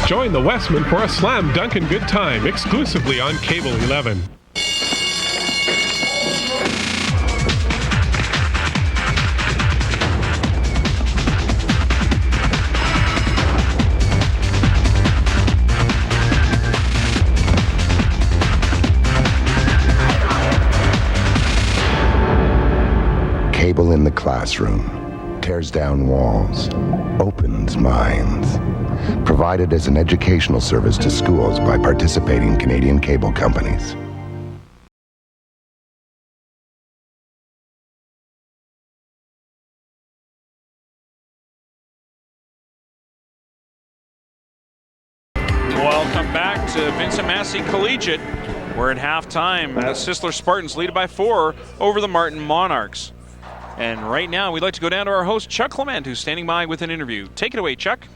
Join the Westmen for a slam dunk and good time exclusively on Cable 11. Cable in the classroom, tears down walls, opens minds. Provided as an educational service to schools by participating Canadian cable companies. Welcome back to Vincent Massey Collegiate. We're at halftime. The Sisler Spartans lead by 4 over the Martin Monarchs. And right now, we'd like to go down to our host, Chuck Clement, who's standing by with an interview. Take it away, Chuck.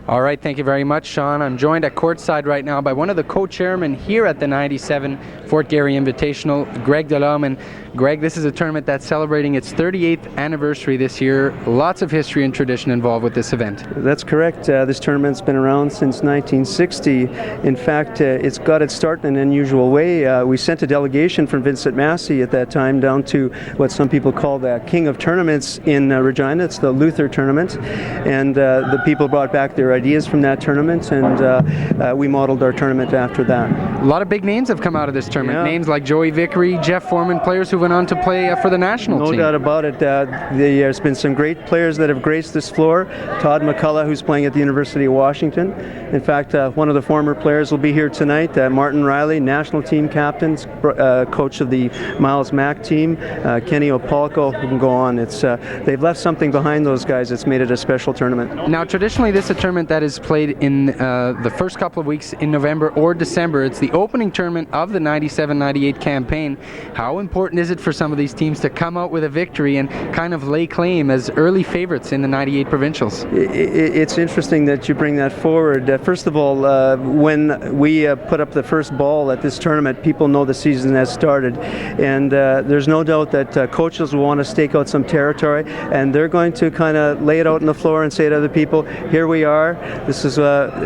All right, thank you very much, Sean. I'm joined at courtside right now by one of the co-chairmen here at the 97 Fort Garry Invitational, Greg Delhomme. And Greg, this is a tournament that's celebrating its 38th anniversary this year. Lots of history and tradition involved with this event. That's correct. This tournament's been around since 1960. In fact, it's got its start in an unusual way. We sent a delegation from Vincent Massey at that time down to what some people call the King of Tournaments in Regina. It's the Luther Tournament. And the people brought back their ideas from that tournament, and we modeled our tournament after that. A lot of big names have come out of this tournament. Yeah. Names like Joey Vickery, Jeff Foreman, players who went on to play for the national team. No doubt about it. There's been some great players that have graced this floor. Todd McCullough, who's playing at the University of Washington. In fact, one of the former players will be here tonight. Martin Riley, national team captain, coach of the Miles Mack team. Kenny Opalko, who can go on. They've left something behind, those guys. It's made it a special tournament. Now, traditionally, this is a tournament that is played in the first couple of weeks in November or December. It's the opening tournament of the 97-98 campaign. How important is it for some of these teams to come out with a victory and kind of lay claim as early favorites in the 98 provincials? It's interesting that you bring that forward. First of all, when we put up the first ball at this tournament, people know the season has started. And there's no doubt that coaches will want to stake out some territory, and they're going to kind of lay it out on the floor and say to other people, here we are, this is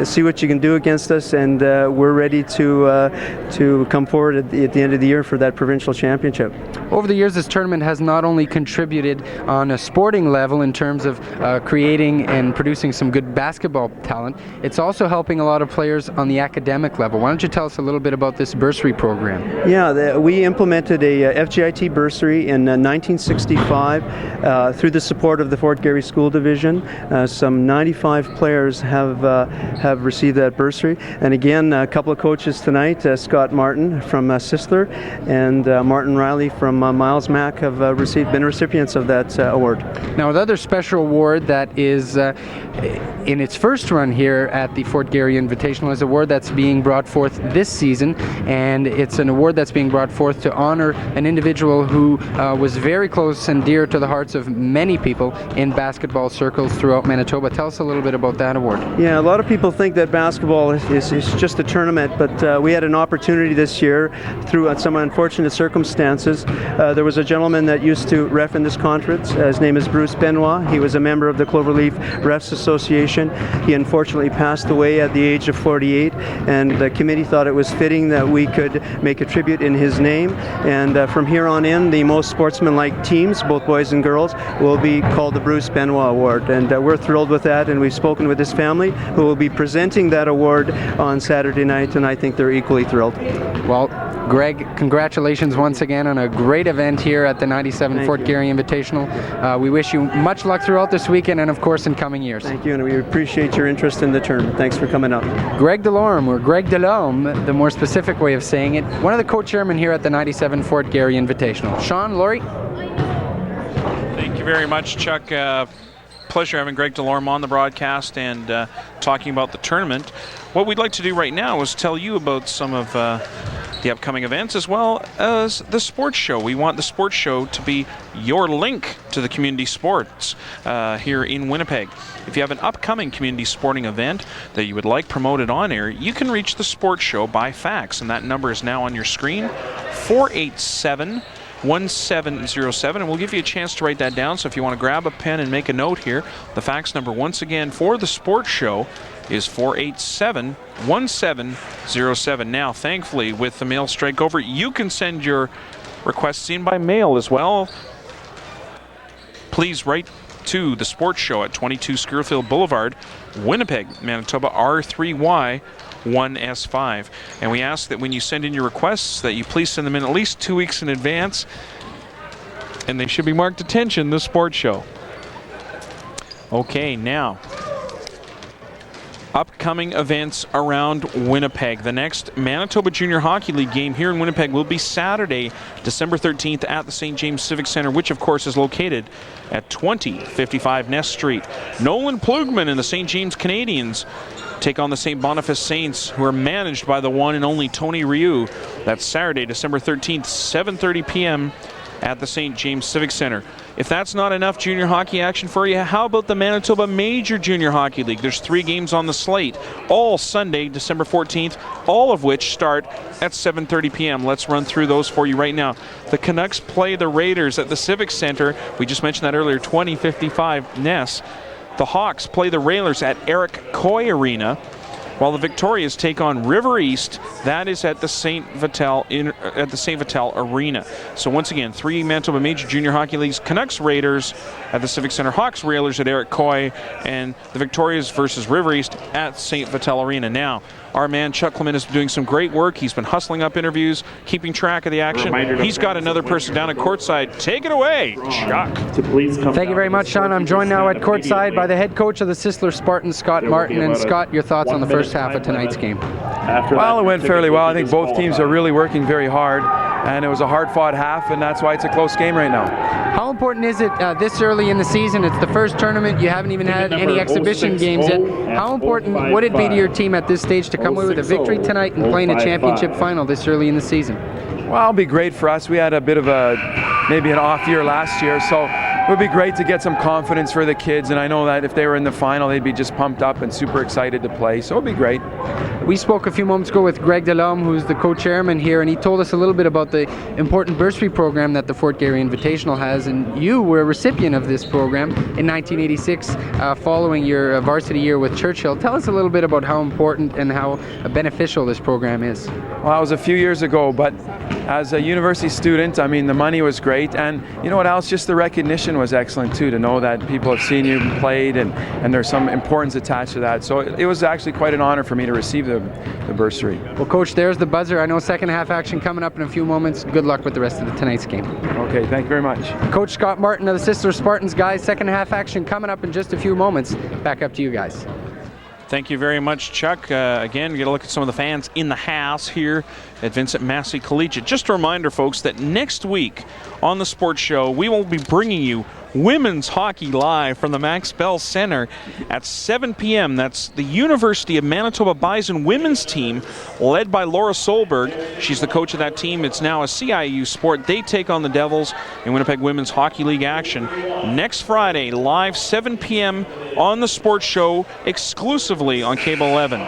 see what you can do against us, and we're ready to come forward at the end of the year for that provincial championship. Over the years, this tournament has not only contributed on a sporting level in terms of creating and producing some good basketball talent, it's also helping a lot of players on the academic level. Why don't you tell us a little bit about this bursary program? Yeah, we implemented a FGIT bursary in 1965 through the support of the Fort Garry School Division. Some 95 players have received that bursary. And again, a couple of coaches tonight, Scott Martin from Sisler and Martin Riley from Miles Mack have been recipients of that award. Now, another special award that is in its first run here at the Fort Garry Invitational is an award that's being brought forth this season, and it's an award that's being brought forth to honor an individual who was very close and dear to the hearts of many people in basketball circles throughout Manitoba. Tell us a little bit about that award. Yeah, a lot of people think that basketball is just a tournament, but we had an opportunity this year through some unfortunate circumstances. There was a gentleman that used to ref in this conference. His name is Bruce Benoit. He was a member of the Cloverleaf Refs Association. He unfortunately passed away at the age of 48, and the committee thought it was fitting that we could make a tribute in his name. And from here on in, the most sportsmanlike teams, both boys and girls, will be called the Bruce Benoit Award. And we're thrilled with that, and we've spoken with his family, who will be presenting that award on Saturday night, and I think they're equally thrilled. Well, Greg, congratulations once again on a great event here at the 97 Fort Garry Invitational. We wish you much luck throughout this weekend and, of course, in coming years. Thank you, and we appreciate your interest in the tournament. Thanks for coming up. Greg Delorme, or Greg Delhomme, the more specific way of saying it, one of the co-chairmen here at the 97 Fort Garry Invitational. Sean, Laurie? Thank you very much, Chuck. Pleasure having Greg Delorme on the broadcast and talking about the tournament. What we'd like to do right now is tell you about some of the upcoming events as well as the sports show. We want the sports show to be your link to the community sports here in Winnipeg. If you have an upcoming community sporting event that you would like promoted on air, you can reach the sports show by fax, and that number is now on your screen, 487-1707, and we'll give you a chance to write that down. So if you want to grab a pen and make a note here, the fax number once again for the sports show is 487-1707. Now, thankfully, with the mail strike over, you can send your requests in by mail as well. Please write to the sports show at 22 Scurfield Boulevard, Winnipeg, Manitoba, R3Y 1S5. And we ask that when you send in your requests that you please send them in at least 2 weeks in advance, and they should be marked attention, the sports show. Okay, now upcoming events around Winnipeg. The next Manitoba Junior Hockey League game here in Winnipeg will be Saturday, December 13th at the St. James Civic Center, which of course is located at 2055 Ness Street. Nolan Plugman and the St. James Canadians take on the St. Boniface Saints, who are managed by the one and only Tony Ryu. That's Saturday, December 13th, 7:30 p.m. at the St. James Civic Center. If that's not enough junior hockey action for you, how about the Manitoba Major Junior Hockey League? There's 3 games on the slate, all Sunday, December 14th, all of which start at 7:30 p.m. Let's run through those for you right now. The Canucks play the Raiders at the Civic Center. We just mentioned that earlier, 2055 Ness. The Hawks play the Railers at Eric Coy Arena, while the Victorias take on River East. That is at the St. Vital Arena. So once again, 3 Manitoba Major Junior Hockey Leagues: Canucks Raiders at the Civic Center, Hawks Railers at Eric Coy, and the Victorias versus River East at St. Vital Arena. Now, our man Chuck Clement is doing some great work. He's been hustling up interviews, keeping track of the action. He's got another person down at courtside. Take it away, Chuck. Thank you very much, Sean. I'm joined now at courtside by the head coach of the Sisler Spartans, Scott Martin. And Scott, your thoughts on the first half of tonight's game? Well, it went fairly well. I think both teams are really working very hard, and it was a hard-fought half, and that's why it's a close game right now. How important is it this early in the season? It's the first tournament. You haven't even had any exhibition games yet. How important would it be to your team at this stage to come away with a victory tonight and play in a championship final this early in the season? Well, it'll be great for us. We had a bit of maybe an off year last year, so it would be great to get some confidence for the kids, and I know that if they were in the final, they'd be just pumped up and super excited to play, so it'll be great. We spoke a few moments ago with Greg Delhomme, who's the co-chairman here, and he told us a little bit about the important bursary program that the Fort Garry Invitational has, and you were a recipient of this program in 1986 following your varsity year with Churchill. Tell us a little bit about how important and how beneficial this program is. Well, that was a few years ago, but as a university student, I mean, the money was great, and you know what else? Just the recognition was excellent too, to know that people have seen you played, and there's some importance attached to that. So it was actually quite an honor for me to receive the bursary. Well, Coach, there's the buzzer. I know second half action coming up in a few moments. Good luck with the rest of tonight's game. Okay, thank you very much. Coach Scott Martin of the Sisler Spartans, guys. Second half action coming up in just a few moments. Back up to you guys. Thank you very much, Chuck. Again, we get a look at some of the fans in the house here at Vincent Massey Collegiate. Just a reminder, folks, that next week on the Sports Show, we will be bringing you women's hockey live from the Max Bell Center at 7 p.m. That's the University of Manitoba Bison women's team, led by Laura Solberg. She's the coach of that team. It's now a CIU sport. They take on the Devils in Winnipeg Women's Hockey League action next Friday, live 7 p.m. on the Sports Show, exclusively on Cable 11.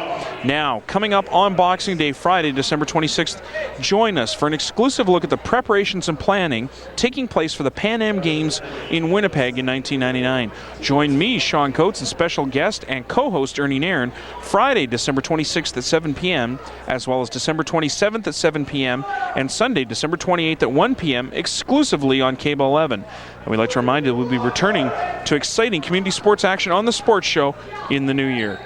Now, coming up on Boxing Day, Friday, December 26th, join us for an exclusive look at the preparations and planning taking place for the Pan Am Games in Winnipeg in 1999. Join me, Sean Coates, and special guest and co-host Ernie Nairn, Friday, December 26th at 7 p.m., as well as December 27th at 7 p.m., and Sunday, December 28th at 1 p.m., exclusively on Cable 11. And we'd like to remind you that we'll be returning to exciting community sports action on the Sports Show in the new year.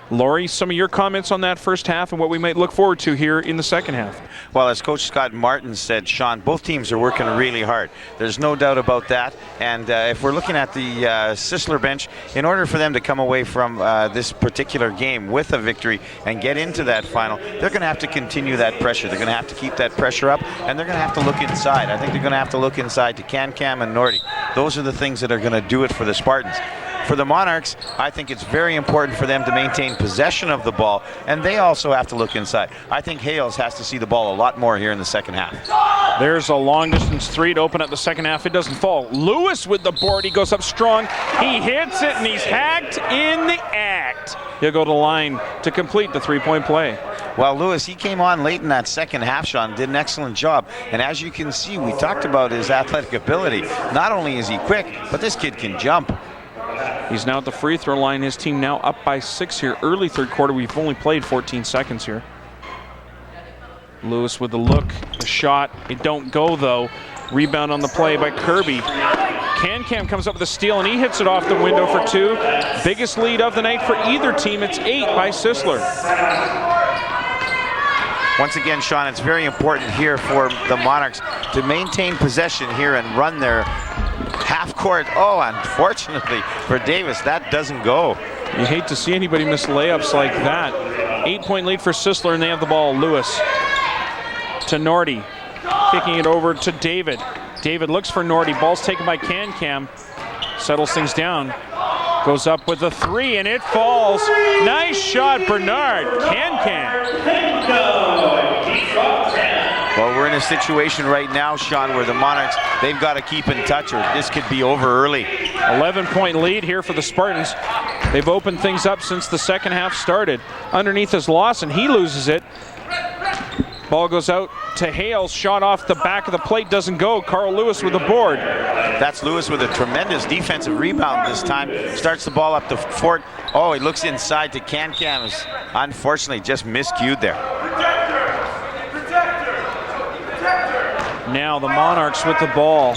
Laurie, some of your comments on that first half and what we might look forward to here in the second half. Well, as Coach Scott Martin said, Sean, both teams are working really hard. There's no doubt about that. And if we're looking at the Sisler bench, in order for them to come away from this particular game with a victory and get into that final, they're going to have to continue that pressure. They're going to have to keep that pressure up, and they're going to have to look inside. I think they're going to have to look inside to Cam and Nordy. Those are the things that are going to do it for the Spartans. For the Monarchs, I think it's very important for them to maintain possession of the ball, and they also have to look inside. I think Hales has to see the ball a lot more here in the second half. There's a long-distance three to open up the second half. It doesn't fall. Lewis with the board. He goes up strong. He hits it, and he's hacked in the act. He'll go to the line to complete the three-point play. Well, Lewis, he came on late in that second half, Sean, did an excellent job. And as you can see, we talked about his athletic ability. Not only is he quick, but this kid can jump. He's now at the free throw line. His team now up by 6 here. Early third quarter. We've only played 14 seconds here. Lewis with the look, the shot. It don't go, though. Rebound on the play by Kirby. Cam comes up with a steal, and he hits it off the window for two. Biggest lead of the night for either team. It's 8 by Sisler. Once again, Sean, it's very important here for the Monarchs to maintain possession here and run their half court. Oh, unfortunately for Davis, that doesn't go. You hate to see anybody miss layups like that. 8-point lead for Sisler, and they have the ball. Lewis to Nordy, kicking it over to David. David looks for Nordy. Ball's taken by Cam. Settles things down. Goes up with a 3 and it falls. Nice shot, Bernard. Well, we're in a situation right now, Sean, where the Monarchs, they've got to keep in touch or this could be over early. 11-point lead here for the Spartans. They've opened things up since the second half started. Underneath is Lawson. He loses it. Ball goes out to Hales. Shot off the back of the plate. Doesn't go. Carl Lewis with the board. That's Lewis with a tremendous defensive rebound this time. Starts the ball up to Fort. Oh, he looks inside to Can-Can. Unfortunately, just miscued there. Now the Monarchs with the ball.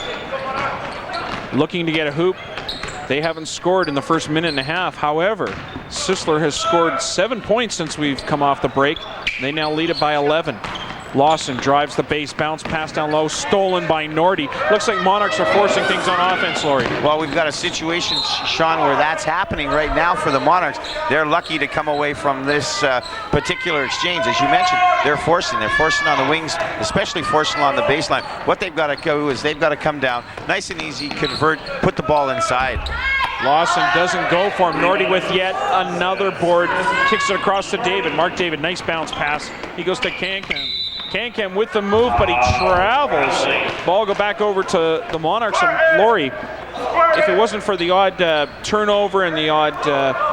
Looking to get a hoop. They haven't scored in the first minute and a half. However, Sisler has scored 7 points since we've come off the break. They now lead it by 11. Lawson drives the base, bounce pass down low, stolen by Nordy. Looks like Monarchs are forcing things on offense, Laurie. Well, we've got a situation, Sean, where that's happening right now for the Monarchs. They're lucky to come away from this particular exchange. As you mentioned, they're forcing on the wings, especially forcing on the baseline. What they've got to do is they've got to come down, nice and easy, convert, put the ball inside. Lawson doesn't go for him. Nordy with yet another board. Kicks it across to David. Mark David, nice bounce pass. He goes to Can-Can. Can-Can with the move, but he travels. Ball go back over to the Monarchs. And Laurie, if it wasn't for the odd turnover and the odd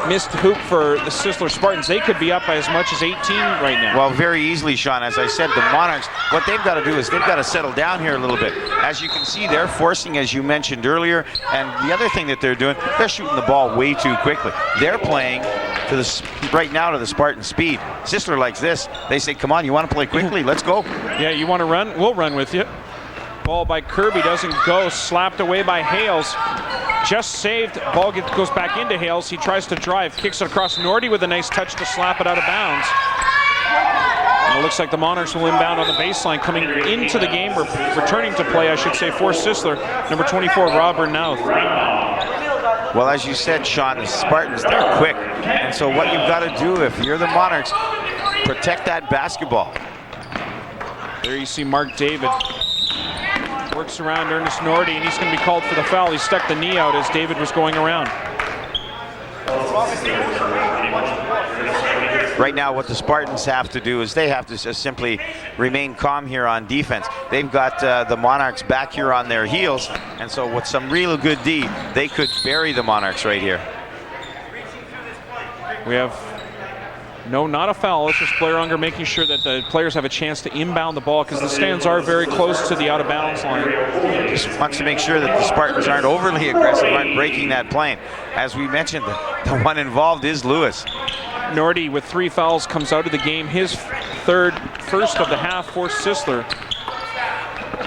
missed hoop for the Sisler Spartans, they could be up by as much as 18 right now. Well, very easily, Sean. As I said, the Monarchs, what they've got to do is they've got to settle down here a little bit. As you can see, they're forcing, as you mentioned earlier, and the other thing that they're doing, they're shooting the ball way too quickly. They're playing to the right now to the Spartan speed. Sisler likes this. They say, come on, you want to play quickly? Let's go. Yeah, you want to run? We'll run with you. Ball by Kirby doesn't go. Slapped away by Hales. Just saved. Ball goes back into Hales. He tries to drive. Kicks it across Nordy with a nice touch to slap it out of bounds. And it looks like the Monarchs will inbound on the baseline. Coming into the game, returning to play, I should say, for Sisler. Number 24, Robert Nouth. Well, as you said, Sean, the Spartans, they're quick. And so what you've got to do if you're the Monarchs, protect that basketball. There you see Mark David. Works around Ernest Nordy, and he's going to be called for the foul. He stuck the knee out as David was going around. Right now, what the Spartans have to do is they have to just simply remain calm here on defense. They've got the Monarchs back here on their heels, and so with some real good D, they could bury the Monarchs right here. We have no, not a foul. It's just Blair Unger making sure that the players have a chance to inbound the ball because the stands are very close to the out-of-bounds line. Just wants to make sure that the Spartans aren't overly aggressive, aren't breaking that plane. As we mentioned, the one involved is Lewis. Nordy with 3 fouls comes out of the game. His first of the half for Sisler.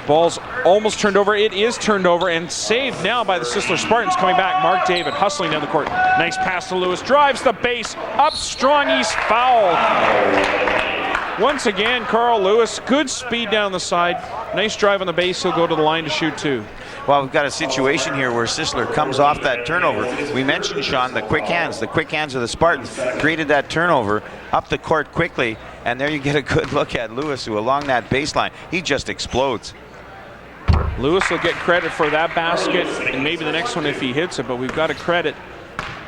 Ball's almost turned over. It is turned over and saved now by the Sisler Spartans. Coming back, Mark David hustling down the court. Nice pass to Lewis. Drives the base. Up strong. He's fouled. Once again, Carl Lewis. Good speed down the side. Nice drive on the base. He'll go to the line to shoot 2. Well, we've got a situation here where Sisler comes off that turnover. We mentioned, Sean, the quick hands of the Spartans created that turnover up the court quickly, and there you get a good look at Lewis, who along that baseline, he just explodes. Lewis will get credit for that basket, and maybe the next one if he hits it, but we've got to credit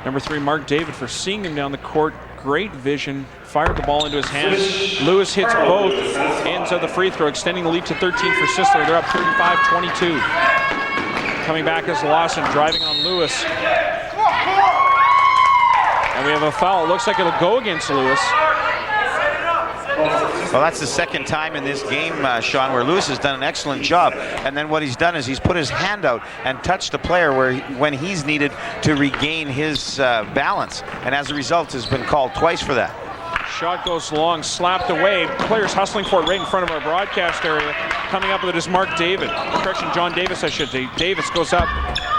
number 3, Mark David, for seeing him down the court. Great vision, fired the ball into his hands. Lewis hits both ends of the free throw, extending the lead to 13 for Sisler. They're up 35-22. Coming back is Lawson, driving on Lewis. And we have a foul. It looks like it'll go against Lewis. Well, that's the second time in this game, Sean, where Lewis has done an excellent job. And then what he's done is he's put his hand out and touched the player when he's needed to regain his balance. And as a result, has been called twice for that. Shot goes long, slapped away. Players hustling for it right in front of our broadcast area. Coming up with it is Mark David. Correction, John Davis, I should say. Davis goes up.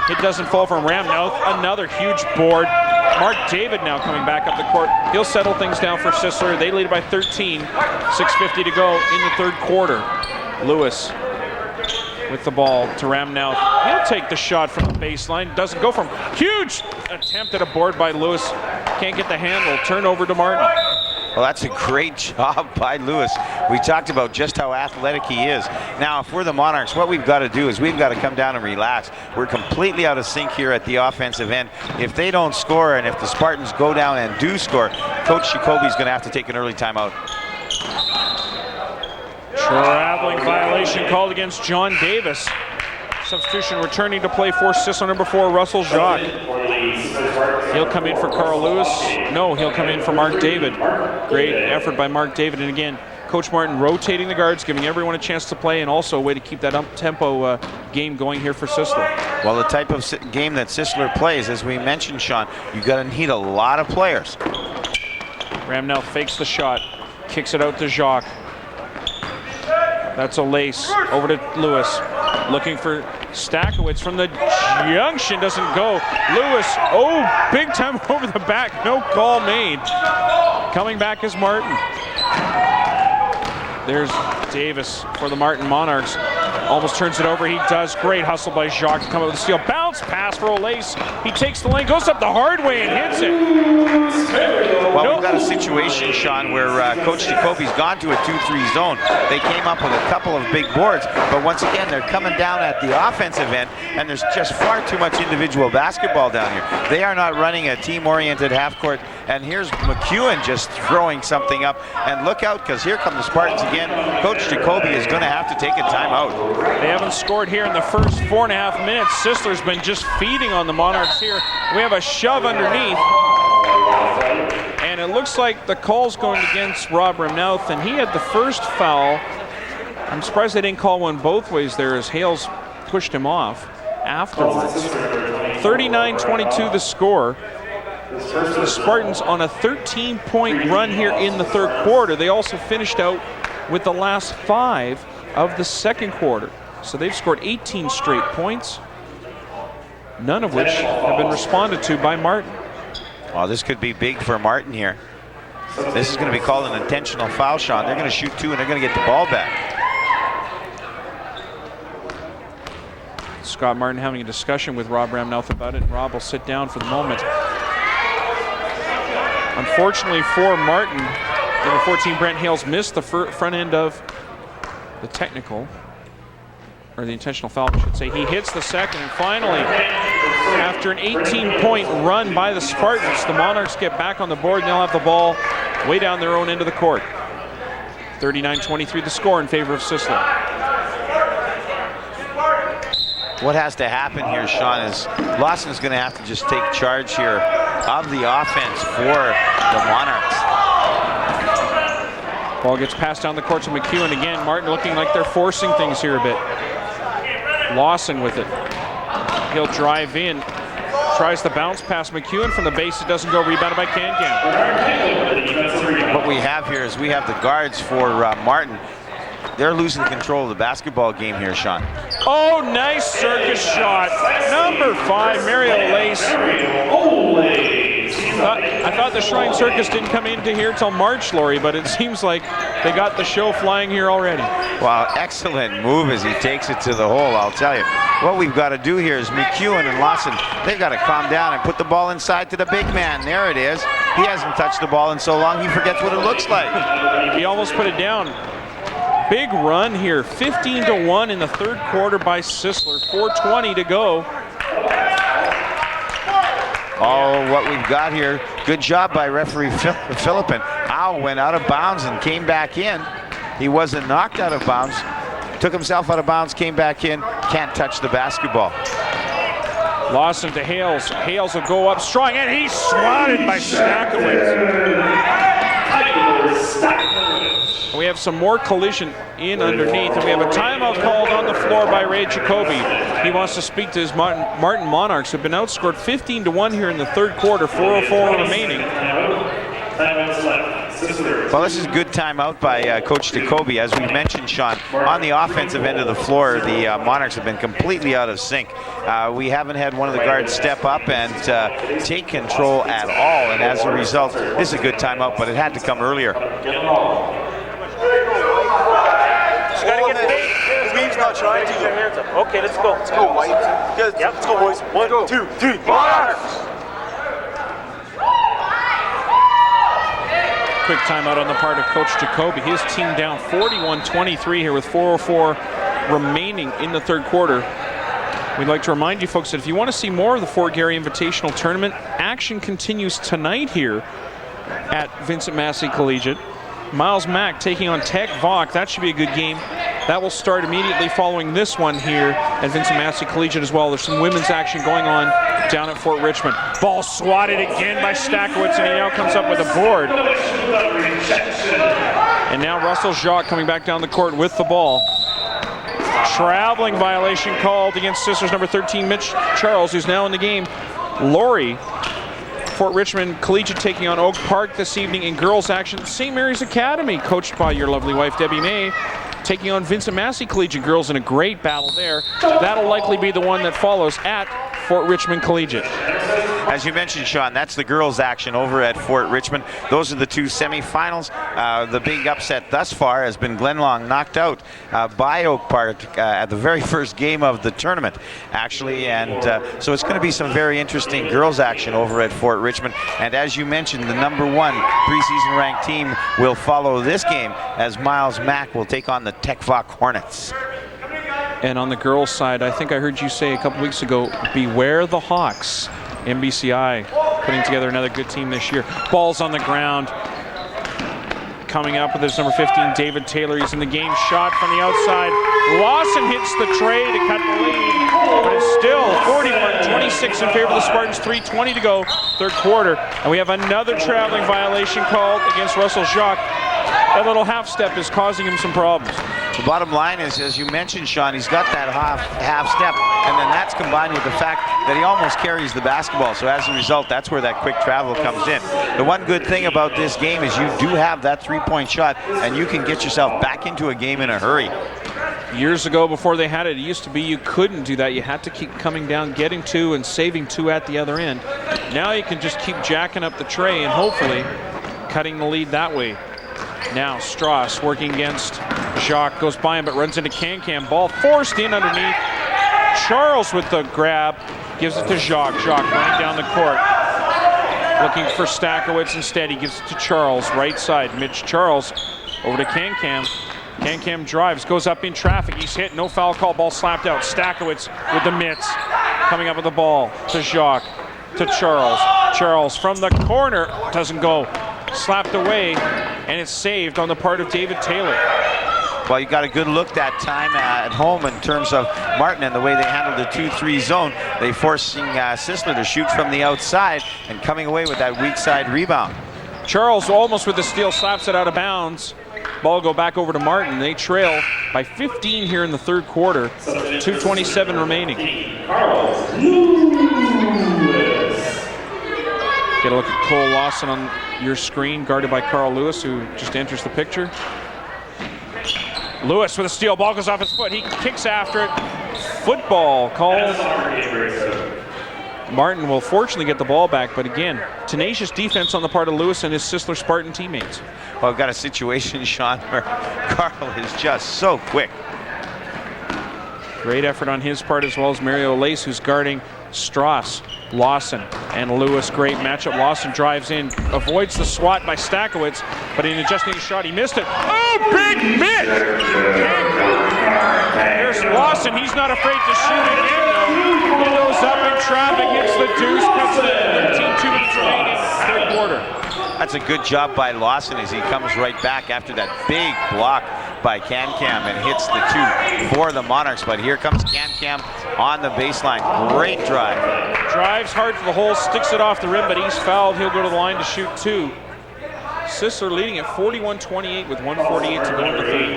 It doesn't fall from Ram. Now another huge board. Mark David now coming back up the court. He'll settle things down for Sisler. They lead by 13. 6:50 to go in the third quarter. Lewis with the ball to Ram now. He'll take the shot from the baseline. Doesn't go from huge attempt at a board by Lewis. Can't get the handle. Turnover to Martin. Well, that's a great job by Lewis. We talked about just how athletic he is. Now, if we're the Monarchs, what we've got to do is we've got to come down and relax. We're completely out of sync here at the offensive end. If they don't score and if the Spartans go down and do score, Coach Jacoby's going to have to take an early timeout. Traveling violation called against John Davis. Substitution returning to play for Sisler, number 4, Russell Jacques. He'll come in for Carl Lewis. No, he'll come in for Mark David. Great effort by Mark David. And again, Coach Martin rotating the guards, giving everyone a chance to play, and also a way to keep that up-tempo game going here for Sisler. Well, the type of game that Sisler plays, as we mentioned, Sean, you've got to need a lot of players. Ramnell fakes the shot, kicks it out to Jacques. That's a lace over to Lewis. Looking for Stakowicz from the junction, doesn't go. Lewis, big time over the back, no call made. Coming back is Martin. There's Davis for the Martin Monarchs. Almost turns it over, he does. Great hustle by Jacques to come up with a steal. Bounce pass for Olace. He takes the lane, goes up the hard way and hits it. Well, we've got a situation, Sean, where Coach Jacoby's gone to a 2-3 zone. They came up with a couple of big boards, but once again, they're coming down at the offensive end, and there's just far too much individual basketball down here. They are not running a team-oriented half-court, and here's McEwen just throwing something up. And look out, because here come the Spartans again. Coach Jacoby is going to have to take a timeout. They haven't scored here in the first 4.5 minutes. Sisler's been just feeding on the Monarchs here. We have a shove underneath. And it looks like the call's going against Rob Remnouth, and he had the first foul. I'm surprised they didn't call one both ways there as Hales pushed him off afterwards. 39-22 the score. The Spartans on a 13-point run here in the third quarter. They also finished out with the last 5 of the second quarter. So they've scored 18 straight points, none of which have been responded to by Martin. Well, this could be big for Martin here. This is going to be called an intentional foul, Sean. They're going to shoot 2 and they're going to get the ball back. Scott Martin having a discussion with Rob Ramnouth about it. Rob will sit down for the moment. Unfortunately for Martin, number 14 Brent Hales missed the front end of the technical, or the intentional foul, I should say. He hits the second, and finally, after an 18-point run by the Spartans, the Monarchs get back on the board, and they'll have the ball way down their own end of the court. 39-23 the score in favor of Sisler. What has to happen here, Sean, is Lawson's going to have to just take charge here of the offense for the Monarchs. Ball gets passed down the court to McEwen again. Martin looking like they're forcing things here a bit. Lawson with it. He'll drive in. Tries the bounce pass. McEwen from the base. It doesn't go. Rebounded by Can-Can. What we have here is we have the guards for Martin. They're losing control of the basketball game here, Sean. Oh, nice circus shot. Number 5, Mario Lace. I thought the Shrine Circus didn't come into here till March, Laurie, but it seems like they got the show flying here already. Wow, excellent move as he takes it to the hole, I'll tell you. What we've got to do here is McEwen and Lawson, they've got to calm down and put the ball inside to the big man. There it is. He hasn't touched the ball in so long, he forgets what it looks like. He almost put it down. Big run here, 15-1 in the third quarter by Sisler, 4:20 to go. Oh, what we've got here, good job by referee Philippin. Al went out of bounds and came back in. He wasn't knocked out of bounds, took himself out of bounds, came back in, can't touch the basketball. Lawson to Hales. Hales will go up strong, and he's swatted by Stakowicz. We have some more collision in underneath, and we have a timeout called on the floor by Ray Jacoby. He wants to speak to his Martin Monarchs, who have been outscored 15-1 here in the third quarter, 4:04 remaining. Well, this is a good timeout by Coach Jacoby. As we mentioned, Sean, on the offensive end of the floor, the Monarchs have been completely out of sync. We haven't had one of the guards step up and take control at all, and as a result, this is a good timeout, but it had to come earlier. Weave's not trying to. Okay, let's go. Let's go, White. Yep. Let's go, boys. 1, 2, 3, Monarchs! Quick timeout on the part of Coach Jacoby. His team down 41-23 here with 4:04 remaining in the third quarter. We'd like to remind you folks that if you want to see more of the Fort Garry Invitational Tournament, action continues tonight here at Vincent Massey Collegiate. Miles Mack taking on Tech Vaughn. That should be a good game. That will start immediately following this one here at Vincent Massey Collegiate as well. There's some women's action going on down at Fort Richmond. Ball swatted again by Stakowitz, and he now comes up with a board. And now Russell Jacques coming back down the court with the ball. Traveling violation called against Sisler's number 13, Mitch Charles, who's now in the game. Laurie, Fort Richmond Collegiate taking on Oak Park this evening in girls action. St. Mary's Academy, coached by your lovely wife, Debbie May, taking on Vincent Massey Collegiate girls in a great battle there. That'll likely be the one that follows at Fort Richmond Collegiate. As you mentioned, Sean, that's the girls' action over at Fort Richmond. Those are the two semifinals. The big upset thus far has been Glenlong knocked out by Oak Park at the very first game of the tournament, actually. And so it's going to be some very interesting girls' action over at Fort Richmond. And as you mentioned, the number 1 preseason ranked team will follow this game as Miles Mack will take on the Tech Vaughn Hornets. And on the girls' side, I think I heard you say a couple weeks ago, beware the Hawks. MBCI putting together another good team this year. Ball's on the ground. Coming up with his number 15, David Taylor. He's in the game. Shot from the outside. Lawson hits the tray to cut the lead. But it's still 41-26 in favor of the Spartans. 3:20 to go, third quarter. And we have another traveling violation called against Russell Jacques. That little half step is causing him some problems. The bottom line is, as you mentioned, Sean, he's got that half step, and then that's combined with the fact that he almost carries the basketball. So as a result, that's where that quick travel comes in. The one good thing about this game is you do have that three-point shot, and you can get yourself back into a game in a hurry. Years ago, before they had it, it used to be you couldn't do that. You had to keep coming down, getting 2, and saving 2 at the other end. Now you can just keep jacking up the tray and hopefully cutting the lead that way. Now Strauss working against Jacques, goes by him but runs into Can-Can. Ball forced in underneath. Charles with the grab, gives it to Jacques. Jacques running down the court, looking for Stakowitz. Instead, he gives it to Charles, right side. Mitch Charles over to Can-Can. Can-Can drives, goes up in traffic. He's hit, no foul call, ball slapped out. Stakowitz with the mitts, coming up with the ball to Jacques, to Charles. Charles from the corner, doesn't go. Slapped away, and it's saved on the part of David Taylor. Well, you got a good look that time at home in terms of Martin and the way they handled the 2-3 zone. They forcing Sisler to shoot from the outside and coming away with that weak side rebound. Charles almost with the steal, slaps it out of bounds. Ball go back over to Martin. They trail by 15 here in the third quarter. 2:27 remaining. Get a look at Cole Lawson on your screen, guarded by Carl Lewis, who just enters the picture. Lewis with a steal, ball goes off his foot. He kicks after it. Football called. Martin will fortunately get the ball back, but again, tenacious defense on the part of Lewis and his Sisler Spartan teammates. Well, I've got a situation, Sean, where Carl is just so quick. Great effort on his part, as well as Mario Lace, who's guarding Strauss, Lawson, and Lewis. Great matchup. Lawson drives in, avoids the swat by Stakowitz, but in adjusting his shot, he missed it. Oh, big miss! Here's Lawson. He's not afraid to shoot again, though. He goes up in traffic, hits the deuce, cuts it 13, 2 minutes remaining, third quarter. That's a good job by Lawson as he comes right back after that big block by Can-Cam and hits the 2 for the Monarchs. But here comes Can-Cam on the baseline. Great drive. Drives hard to the hole, sticks it off the rim, but he's fouled. He'll go to the line to shoot 2. Sisler leading at 41-28 with 1:48 to go in the third.